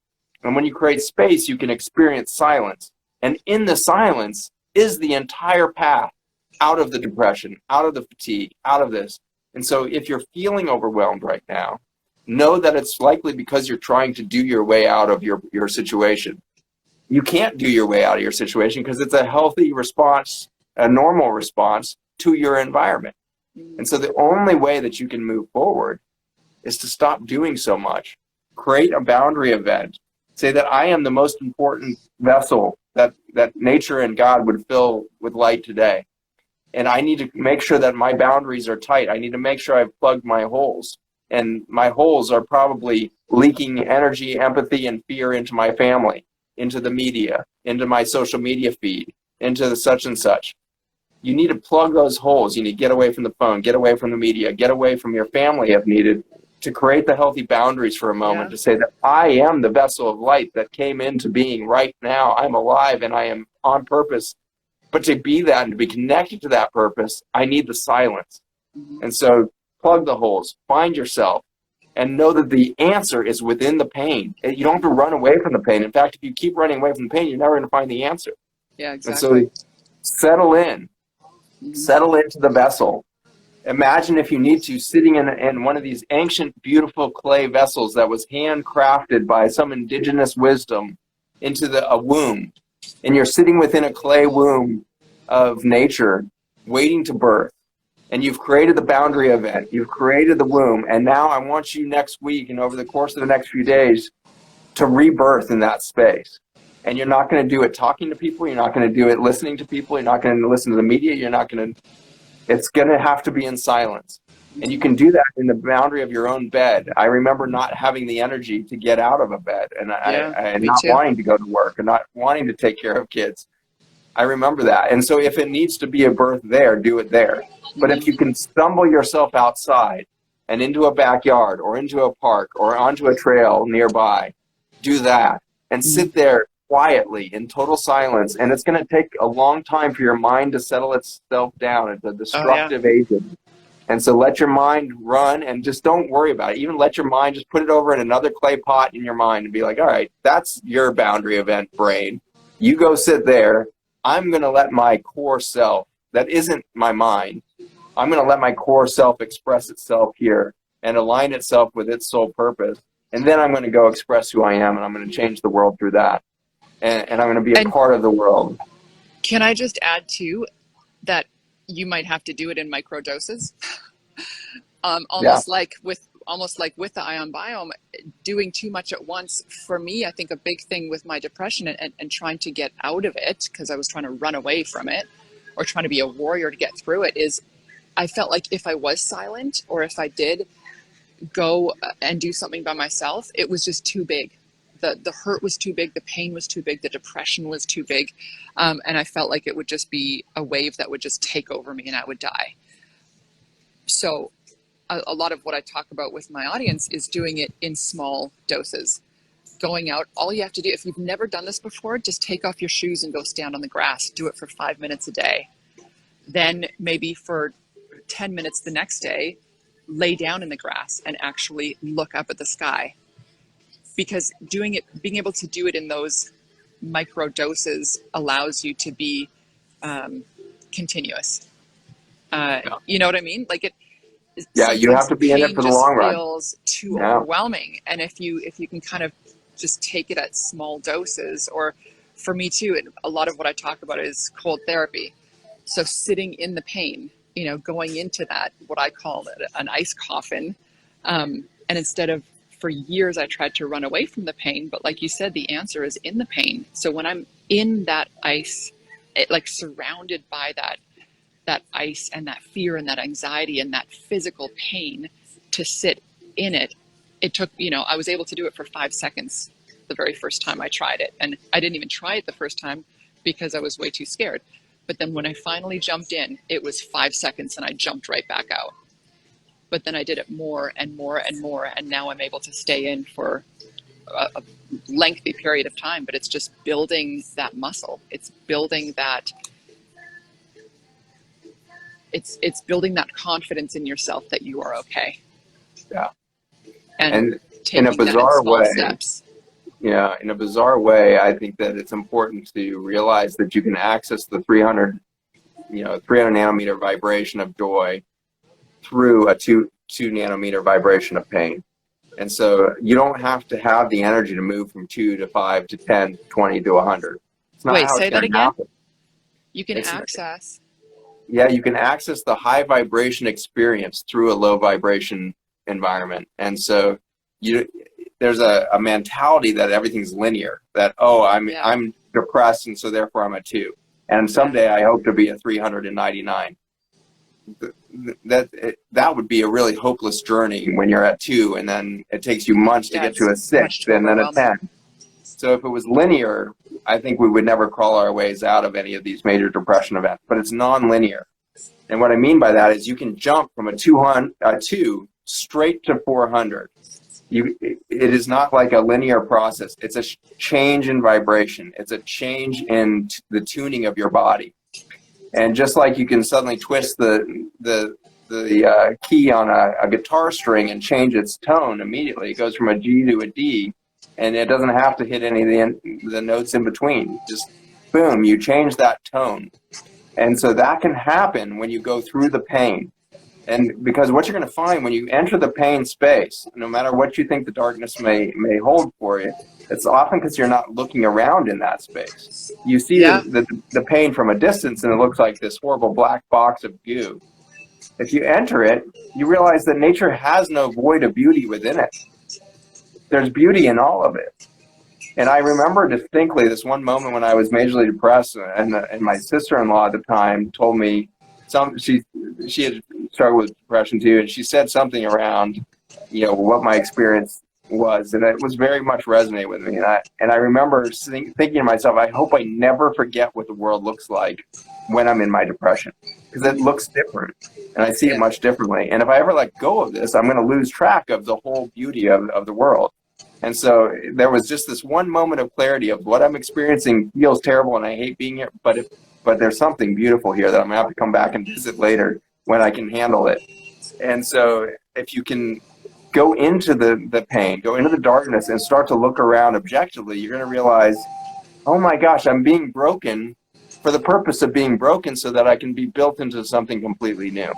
And when you create space, you can experience silence. And in the silence is the entire path out of the depression, out of the fatigue, out of this. And so if you're feeling overwhelmed right now, know that it's likely because you're trying to do your way out of your situation. You can't do your way out of your situation because it's a healthy response, a normal response to your environment. And so the only way that you can move forward is to stop doing so much. Create a boundary event. Say that I am the most important vessel that nature and God would fill with light today. And I need to make sure that my boundaries are tight. I need to make sure I've plugged my holes. And my holes are probably leaking energy, empathy, and fear into my family, into the media, into my social media feed, into the such and such. You need to plug those holes. You need to get away from the phone, get away from the media, get away from your family if needed, to create the healthy boundaries for a moment, to say that I am the vessel of light that came into being right now. I'm alive and I am on purpose. But to be that and to be connected to that purpose, I need the silence. And so plug the holes, find yourself, and know that the answer is within the pain. You don't have to run away from the pain. In fact, if you keep running away from the pain, you're never going to find the answer. Yeah, exactly. And so settle in. Settle into the vessel. Imagine, if you need to, sitting in one of these ancient, beautiful clay vessels that was handcrafted by some indigenous wisdom into a womb. And you're sitting within a clay womb of nature, waiting to birth. And you've created the boundary event. You've created the womb. And now I want you next week and over the course of the next few days to rebirth in that space. And you're not going to do it talking to people. You're not going to do it listening to people. You're not going to listen to the media. It's going to have to be in silence. And you can do that in the boundary of your own bed. I remember not having the energy to get out of a bed and I not wanting to go to work and not wanting to take care of kids. I remember that. And so if it needs to be a birth there, do it there. But if you can stumble yourself outside and into a backyard or into a park or onto a trail nearby, do that and sit there quietly in total silence. And it's going to take a long time for your mind to settle itself down. It's a destructive agent. And so let your mind run and just don't worry about it. Even let your mind, just put it over in another clay pot in your mind and be like, all right, that's your boundary event, brain. You go sit there. I'm going to let my core self, that isn't my mind, I'm going to let my core self express itself here and align itself with its sole purpose. And then I'm going to go express who I am, and I'm going to change the world through that. And I'm going to be a part of the world. Can I just add, too, that you might have to do it in micro doses? Almost like with the ion biome, doing too much at once. For me, I think a big thing with my depression and trying to get out of it, because I was trying to run away from it or trying to be a warrior to get through it, is I felt like if I was silent or if I did go and do something by myself, it was just too big. The hurt was too big, the pain was too big, the depression was too big, and I felt like it would just be a wave that would just take over me and I would die. So a lot of what I talk about with my audience is doing it in small doses. Going out, all you have to do, if you've never done this before, just take off your shoes and go stand on the grass. Do it for 5 minutes a day. Then maybe for 10 minutes the next day, lay down in the grass and actually look up at the sky. Because being able to do it in those micro doses allows you to be continuous. You know what I mean? Like You have to be in it for the long run. Feels too overwhelming, and if you can kind of just take it at small doses, or for me too, a lot of what I talk about is cold therapy. So sitting in the pain, you know, going into that, what I call an ice coffin. And instead of, for years, I tried to run away from the pain, but like you said, the answer is in the pain. So when I'm in that ice, like surrounded by that ice and that fear and that anxiety and that physical pain, to sit in it, it took, you know, I was able to do it for 5 seconds the very first time I tried it. And I didn't even try it the first time because I was way too scared. But then when I finally jumped in, it was 5 seconds and I jumped right back out. But then I did it more and more and more. And now I'm able to stay in for a lengthy period of time. But it's just building that muscle. It's building that, it's building that confidence in yourself that you are okay. Yeah. And in a taking that in bizarre small way, steps. yeah, in a bizarre way, I think that it's important to realize that you can access the 300 nanometer vibration of joy through a 2 nanometer vibration of pain. And so you don't have to have the energy to move from 2 to 5 to 10, 20 to 100. It's not Wait, how say it's that going to again? happen. You can access. Yeah, you can access the high vibration experience through a low vibration environment. And so there's a mentality that everything's linear, that, oh, I'm depressed and so therefore I'm a 2. And someday I hope to be a 399. That would be a really hopeless journey when you're at 2 and then it takes you months to get to a 6 and then a 10. So if it was linear, I think we would never crawl our ways out of any of these major depression events, but it's non-linear. And what I mean by that is you can jump from a 2 straight to 400. It is not like a linear process. It's a change in vibration. It's a change in the tuning of your body. And just like you can suddenly twist the key on a guitar string and change its tone immediately, it goes from a G to a D, and it doesn't have to hit any of the notes in between. Just boom, you change that tone. And so that can happen when you go through the pain. And because what you're going to find when you enter the pain space, no matter what you think the darkness may hold for you, it's often because you're not looking around in that space. You see the pain from a distance and it looks like this horrible black box of goo. If you enter it, you realize that nature has no void of beauty within it. There's beauty in all of it. And I remember distinctly this one moment when I was majorly depressed, and my sister-in-law at the time told me she had struggled with depression too, and she said something around, what my experience was, and it was very much resonated with me. And I remember thinking to myself, I hope I never forget what the world looks like when I'm in my depression, because it looks different, and I see it much differently. And if I ever let go of this, I'm going to lose track of the whole beauty of the world. And so there was just this one moment of clarity of what I'm experiencing feels terrible and I hate being here, but there's something beautiful here that I'm going to have to come back and visit later when I can handle it. And so if you can go into the pain, go into the darkness and start to look around objectively, you're going to realize, oh my gosh, I'm being broken for the purpose of being broken so that I can be built into something completely new.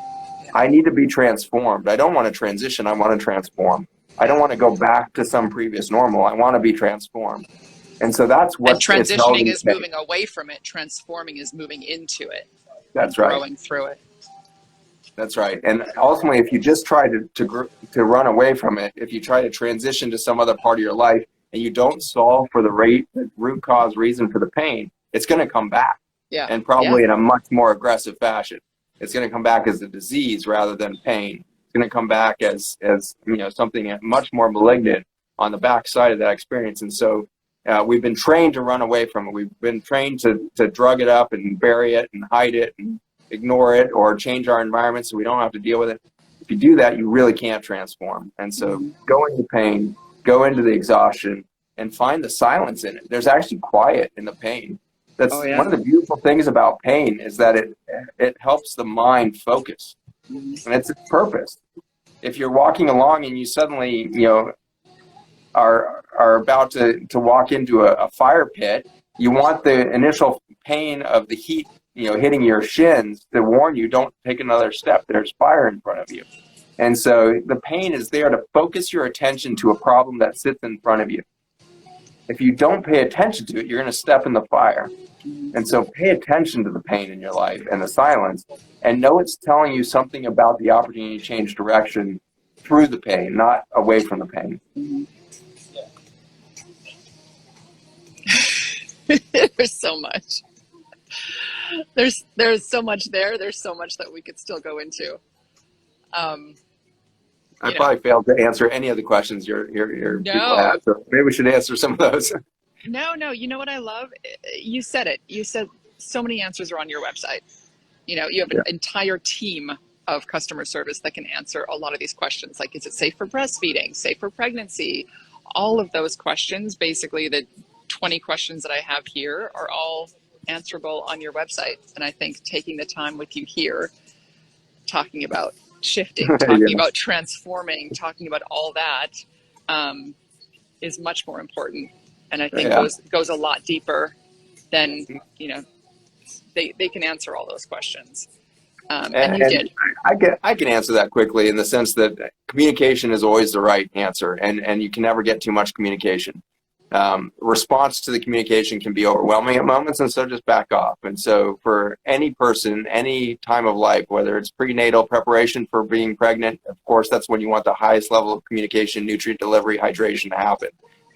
I need to be transformed. I don't want to transition. I want to transform. I don't want to go back to some previous normal. I want to be transformed. And so that's what... And transitioning is moving away from it. Transforming is moving into it. That's right. Growing through it. That's right. And ultimately, if you just try to run away from it, if you try to transition to some other part of your life and you don't solve for the root cause reason for the pain, it's going to come back. Yeah. And probably in a much more aggressive fashion. It's going to come back as a disease rather than pain. It's going to come back as something much more malignant on the backside of that experience. And so we've been trained to run away from it. We've been trained to drug it up and bury it and hide it and ignore it or change our environment so we don't have to deal with it. If you do that, you really can't transform. And so go into pain, go into the exhaustion, and find the silence in it. There's actually quiet in the pain. That's one of the beautiful things about pain is that it helps the mind focus. And it's its purpose. If you're walking along and you suddenly, are about to walk into a fire pit, you want the initial pain of the heat, hitting your shins to warn you, don't take another step. There's fire in front of you. And so the pain is there to focus your attention to a problem that sits in front of you. if you don't pay attention to it, you're going to step in the fire. And so pay attention to the pain in your life and the silence, and know it's telling you something about the opportunity to change direction through the pain, not away from the pain. There's so much. There's so much there. There's so much that we could still go into. I probably failed to answer any of the questions your people had, so maybe we should answer some of those. No. You know what I love? You said it. You said so many answers are on your website. You know, you have an entire team of customer service that can answer a lot of these questions. Like, is it safe for breastfeeding? Safe for pregnancy? All of those questions, basically the 20 questions that I have here, are all answerable on your website. And I think taking the time with you here, talking about shifting, talking about transforming, talking about all that, is much more important. And I think goes a lot deeper than, you know, they can answer all those questions. And you did. I can answer that quickly, in the sense that communication is always the right answer, and you can never get too much communication. Response to the communication can be overwhelming at moments, and so just back off. And so for any person, any time of life, whether it's prenatal preparation for being pregnant, of course, that's when you want the highest level of communication, nutrient delivery, hydration to happen.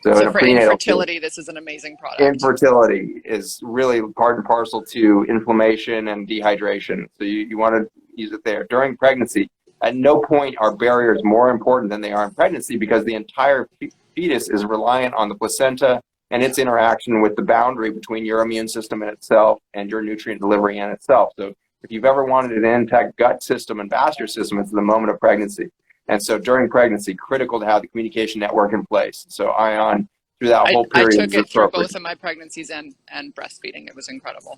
So for infertility, this is an amazing product. Infertility is really part and parcel to inflammation and dehydration. So you want to use it there. During pregnancy, at no point are barriers more important than they are in pregnancy, because the entire fetus is reliant on the placenta and its interaction with the boundary between your immune system and itself and your nutrient delivery and itself. So if you've ever wanted an intact gut system and vascular system, it's the moment of pregnancy. And so during pregnancy, critical to have the communication network in place. So ION, through that whole period, I took it through both of my pregnancies and breastfeeding. It was incredible.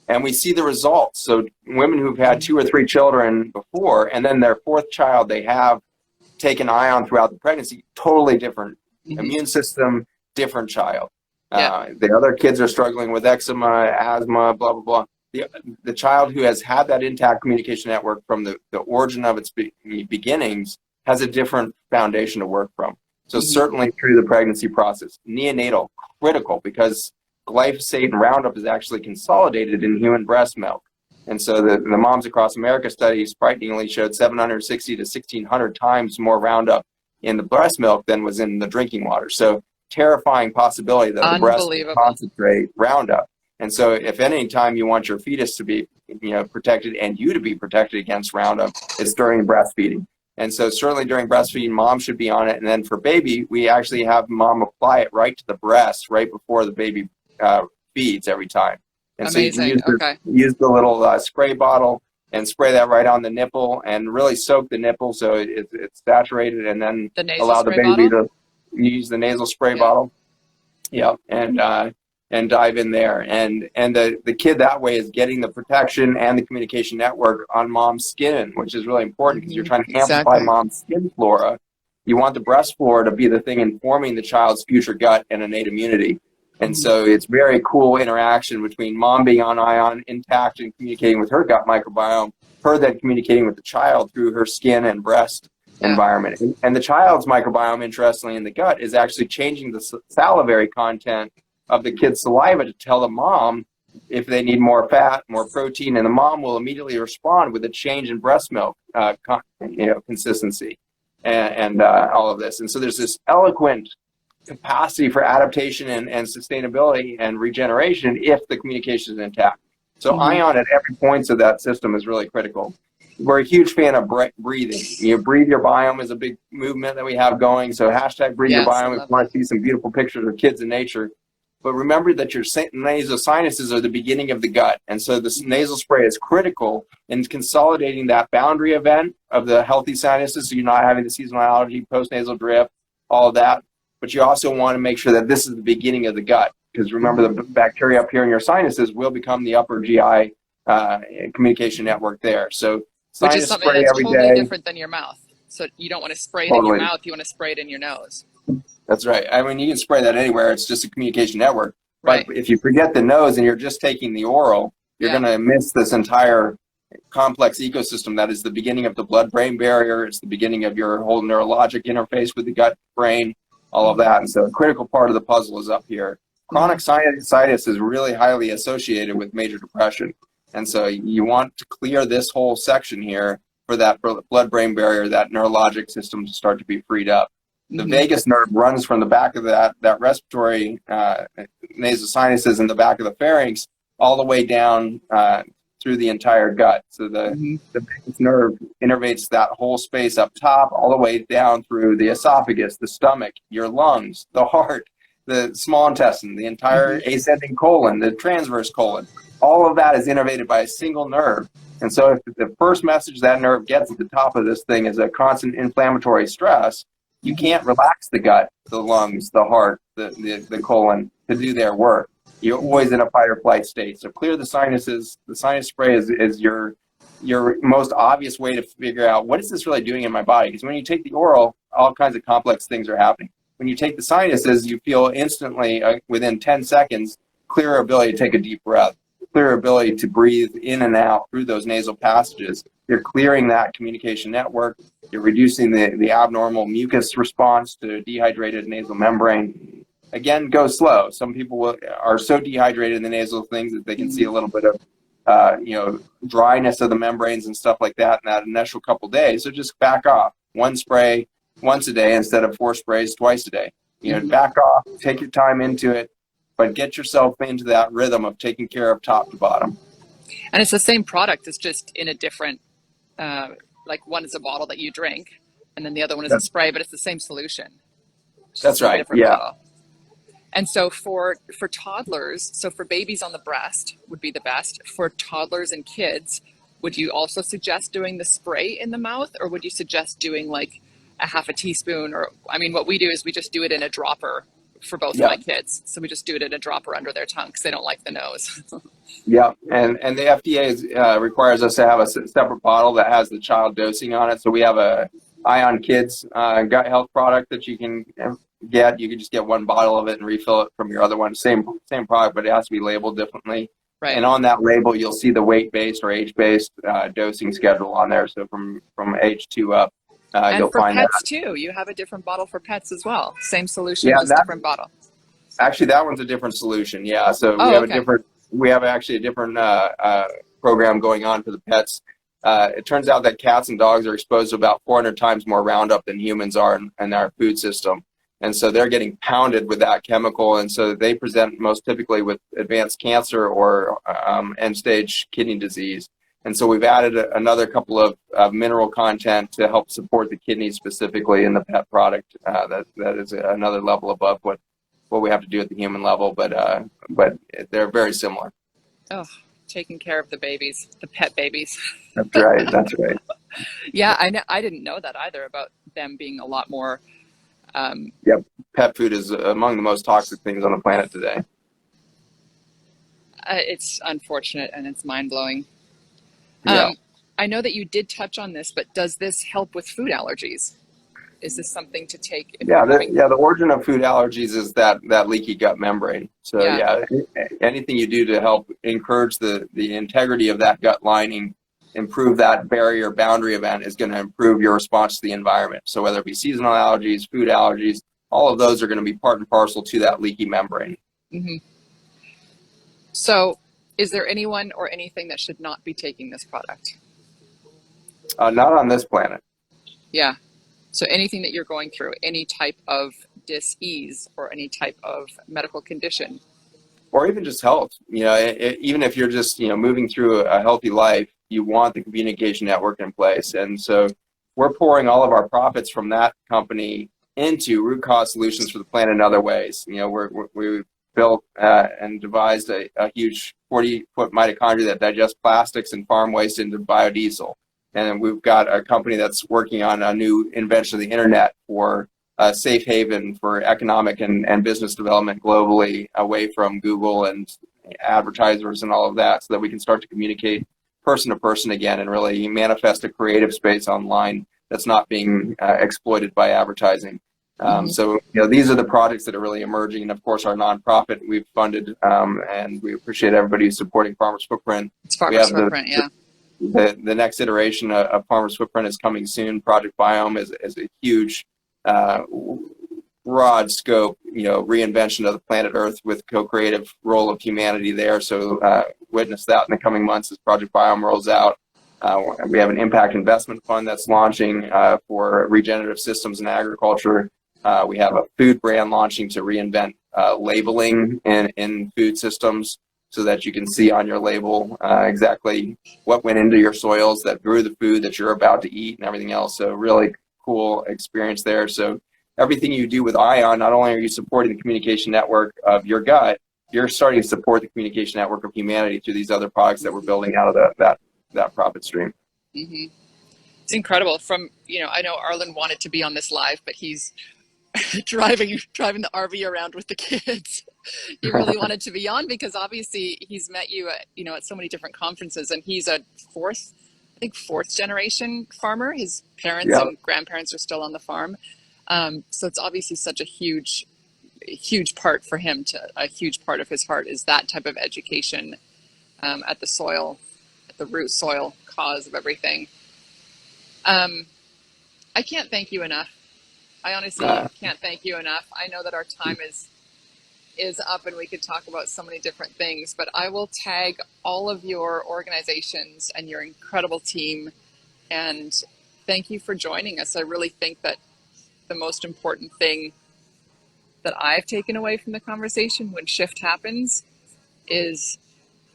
And we see the results. So women who've had 2 or 3 children before, and then their 4th child, they have taken ION throughout the pregnancy, totally different immune system, different child. The other kids are struggling with eczema, asthma, blah, blah, blah. The child who has had that intact communication network from the origin of its beginnings has a different foundation to work from. So certainly through the pregnancy process. Neonatal, critical, because glyphosate and Roundup is actually consolidated in human breast milk. And so the Moms Across America study frighteningly showed 760 to 1,600 times more Roundup in the breast milk than was in the drinking water. So terrifying possibility that the breast concentrate Roundup. And so if any time you want your fetus to be, protected, and you to be protected against Roundup, it's during breastfeeding. And so certainly during breastfeeding, mom should be on it. And then for baby, we actually have mom apply it right to the breast right before the baby feeds every time. And amazing. So you use the little spray bottle and spray that right on the nipple and really soak the nipple so it's saturated, and then allow the baby to use the nasal spray bottle. Yeah, and dive in there. And the kid that way is getting the protection and the communication network on mom's skin, which is really important because you're trying to amplify mom's skin flora. You want the breast flora to be the thing informing the child's future gut and innate immunity. And so it's very cool interaction between mom being on ION intact and communicating with her gut microbiome, her then communicating with the child through her skin and breast environment. And the child's microbiome, interestingly, in the gut is actually changing the salivary content of the kid's saliva to tell the mom if they need more fat, more protein, and the mom will immediately respond with a change in breast milk consistency and all of this. And so there's this eloquent capacity for adaptation and sustainability and regeneration if the communication is intact. So ION at every point of that system is really critical. We're a huge fan of breathing. Breathe Your Biome is a big movement that we have going. So hashtag Breathe Your Biome if you want to see some beautiful pictures of kids in nature. But remember that your nasal sinuses are the beginning of the gut. And so this nasal spray is critical in consolidating that boundary event of the healthy sinuses, so you're not having the seasonal allergy, postnasal drip, all of that. But you also want to make sure that this is the beginning of the gut, because remember the bacteria up here in your sinuses will become the upper GI communication network there. So which is something that's totally different than your mouth. So you don't want to spray it in your mouth, you want to spray it in your nose. That's right. I mean, you can spray that anywhere. It's just a communication network. Right. But if you forget the nose and you're just taking the oral, you're going to miss this entire complex ecosystem that is the beginning of the blood-brain barrier. It's the beginning of your whole neurologic interface with the gut-brain. all of that. And so a critical part of the puzzle is up here. Chronic sinusitis is really highly associated with major depression. And so you want to clear this whole section here for that blood-brain barrier, that neurologic system to start to be freed up. The vagus nerve runs from the back of that respiratory nasal sinuses in the back of the pharynx all the way down through the entire gut. So the vagus nerve innervates that whole space up top all the way down through the esophagus, the stomach, your lungs, the heart, the small intestine, the entire ascending colon, the transverse colon. All of that is innervated by a single nerve. And so if the first message that nerve gets at the top of this thing is a constant inflammatory stress, you can't relax the gut, the lungs, the heart, the colon to do their work. You're always in a fight or flight state. So clear the sinuses. The sinus spray is your most obvious way to figure out what is this really doing in my body. Because when you take the oral, all kinds of complex things are happening. When you take the sinuses, you feel instantly, within 10 seconds, clear ability to take a deep breath, clear ability to breathe in and out through those nasal passages. You're clearing that communication network. You're reducing the abnormal mucus response to dehydrated nasal membrane. Again, go slow. Some people are so dehydrated in the nasal things that they can see a little bit of dryness of the membranes and stuff like that in that initial couple days. So just back off. One spray once a day instead of 4 sprays twice a day. Back off, take your time into it, but get yourself into that rhythm of taking care of top to bottom. And it's the same product. It's just in a different, like one is a bottle that you drink, and then the other one is a spray, but it's the same solution. That's right. Yeah. Bottle. And so for toddlers, so for babies on the breast would be the best. For toddlers and kids, would you also suggest doing the spray in the mouth, or would you suggest doing like a half a teaspoon? Or, I mean, what we do is we just do it in a dropper for both of my kids. So we just do it in a dropper under their tongue because they don't like the nose. Yeah, and the FDA requires us to have a separate bottle that has the child dosing on it. So we have a Ion Kids gut health product that you can get. You can just get one bottle of it and refill it from your other one. Same product, but it has to be labeled differently. Right. And on that label, you'll see the weight-based or age-based dosing schedule on there. So from age 2 up, you'll find that. And for pets too, you have a different bottle for pets as well. Same solution, just different bottle. Actually, that one's a different solution. Yeah, so we have actually a different program going on for the pets. It turns out that cats and dogs are exposed to about 400 times more Roundup than humans are in our food system. And so they're getting pounded with that chemical. And so they present most typically with advanced cancer or end-stage kidney disease. And so we've added another couple of mineral content to help support the kidneys specifically in the pet product. That is another level above what we have to do at the human level, but they're very similar. Oh, taking care of the babies, the pet babies. That's right. That's right. Yeah, I didn't know that either about them being a lot more. Yep, pet food is among the most toxic things on the planet today. It's unfortunate and it's mind-blowing. Yeah. I know that you did touch on this, but does this help with food allergies? Is this something to take? The origin of food allergies is that leaky gut membrane. So anything you do to help encourage the integrity of that gut lining, improve that barrier boundary event, is going to improve your response to the environment. So whether it be seasonal allergies, food allergies, all of those are going to be part and parcel to that leaky membrane. Mm-hmm. So is there anyone or anything that should not be taking this product? Not on this planet. Yeah. So anything that you're going through, any type of dis-ease or any type of medical condition. Or even just health. Even if you're just, moving through a healthy life, you want the communication network in place. And so we're pouring all of our profits from that company into root cause solutions for the planet in other ways. We built and devised a huge 40-foot mitochondria that digests plastics and farm waste into biodiesel. And we've got a company that's working on a new invention of the internet for a safe haven for economic and business development globally, away from Google and advertisers and all of that, so that we can start to communicate person to person again and really manifest a creative space online that's not being exploited by advertising. So these are the projects that are really emerging. And of course, our nonprofit we've funded, and we appreciate everybody who's supporting Farmers Footprint. It's Farmers Footprint, yeah. The next iteration of Farmers Footprint is coming soon. Project Biome is a huge broad scope, reinvention of the planet Earth with co-creative role of humanity there. So witness that in the coming months as Project Biome rolls out. We have an impact investment fund that's launching for regenerative systems in agriculture. We have a food brand launching to reinvent labeling in food systems so that you can see on your label exactly what went into your soils that grew the food that you're about to eat and everything else. So really cool experience there. So everything you do with ION, not only are you supporting the communication network of your gut, you're starting to support the communication network of humanity through these other products that we're building out of that profit stream. Mm-hmm. It's incredible. I know Arlen wanted to be on this live, but he's driving the RV around with the kids. He really wanted to be on because obviously he's met you at so many different conferences, and he's a fourth generation farmer. His parents Yep. and grandparents are still on the farm. So it's obviously such a huge part for him. A huge part of his heart is that type of education at the root soil cause of everything. I can't thank you enough. I honestly can't thank you enough. I know that our time is up and we could talk about so many different things, but I will tag all of your organizations and your incredible team. And thank you for joining us. I really think that the most important thing that I've taken away from the conversation when shift happens is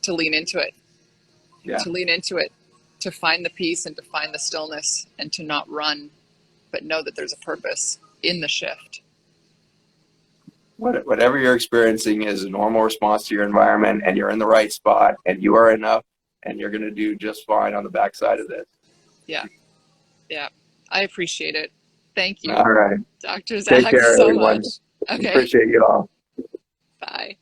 to lean into it. Yeah. To lean into it, to find the peace and to find the stillness and to not run, but know that there's a purpose in the shift. Whatever you're experiencing is a normal response to your environment, and you're in the right spot, and you are enough, and you're going to do just fine on the backside of this. Yeah. I appreciate it. Thank you. All right. Dr. Zach, Take care, so everyone. much. Okay. Appreciate you all. Bye.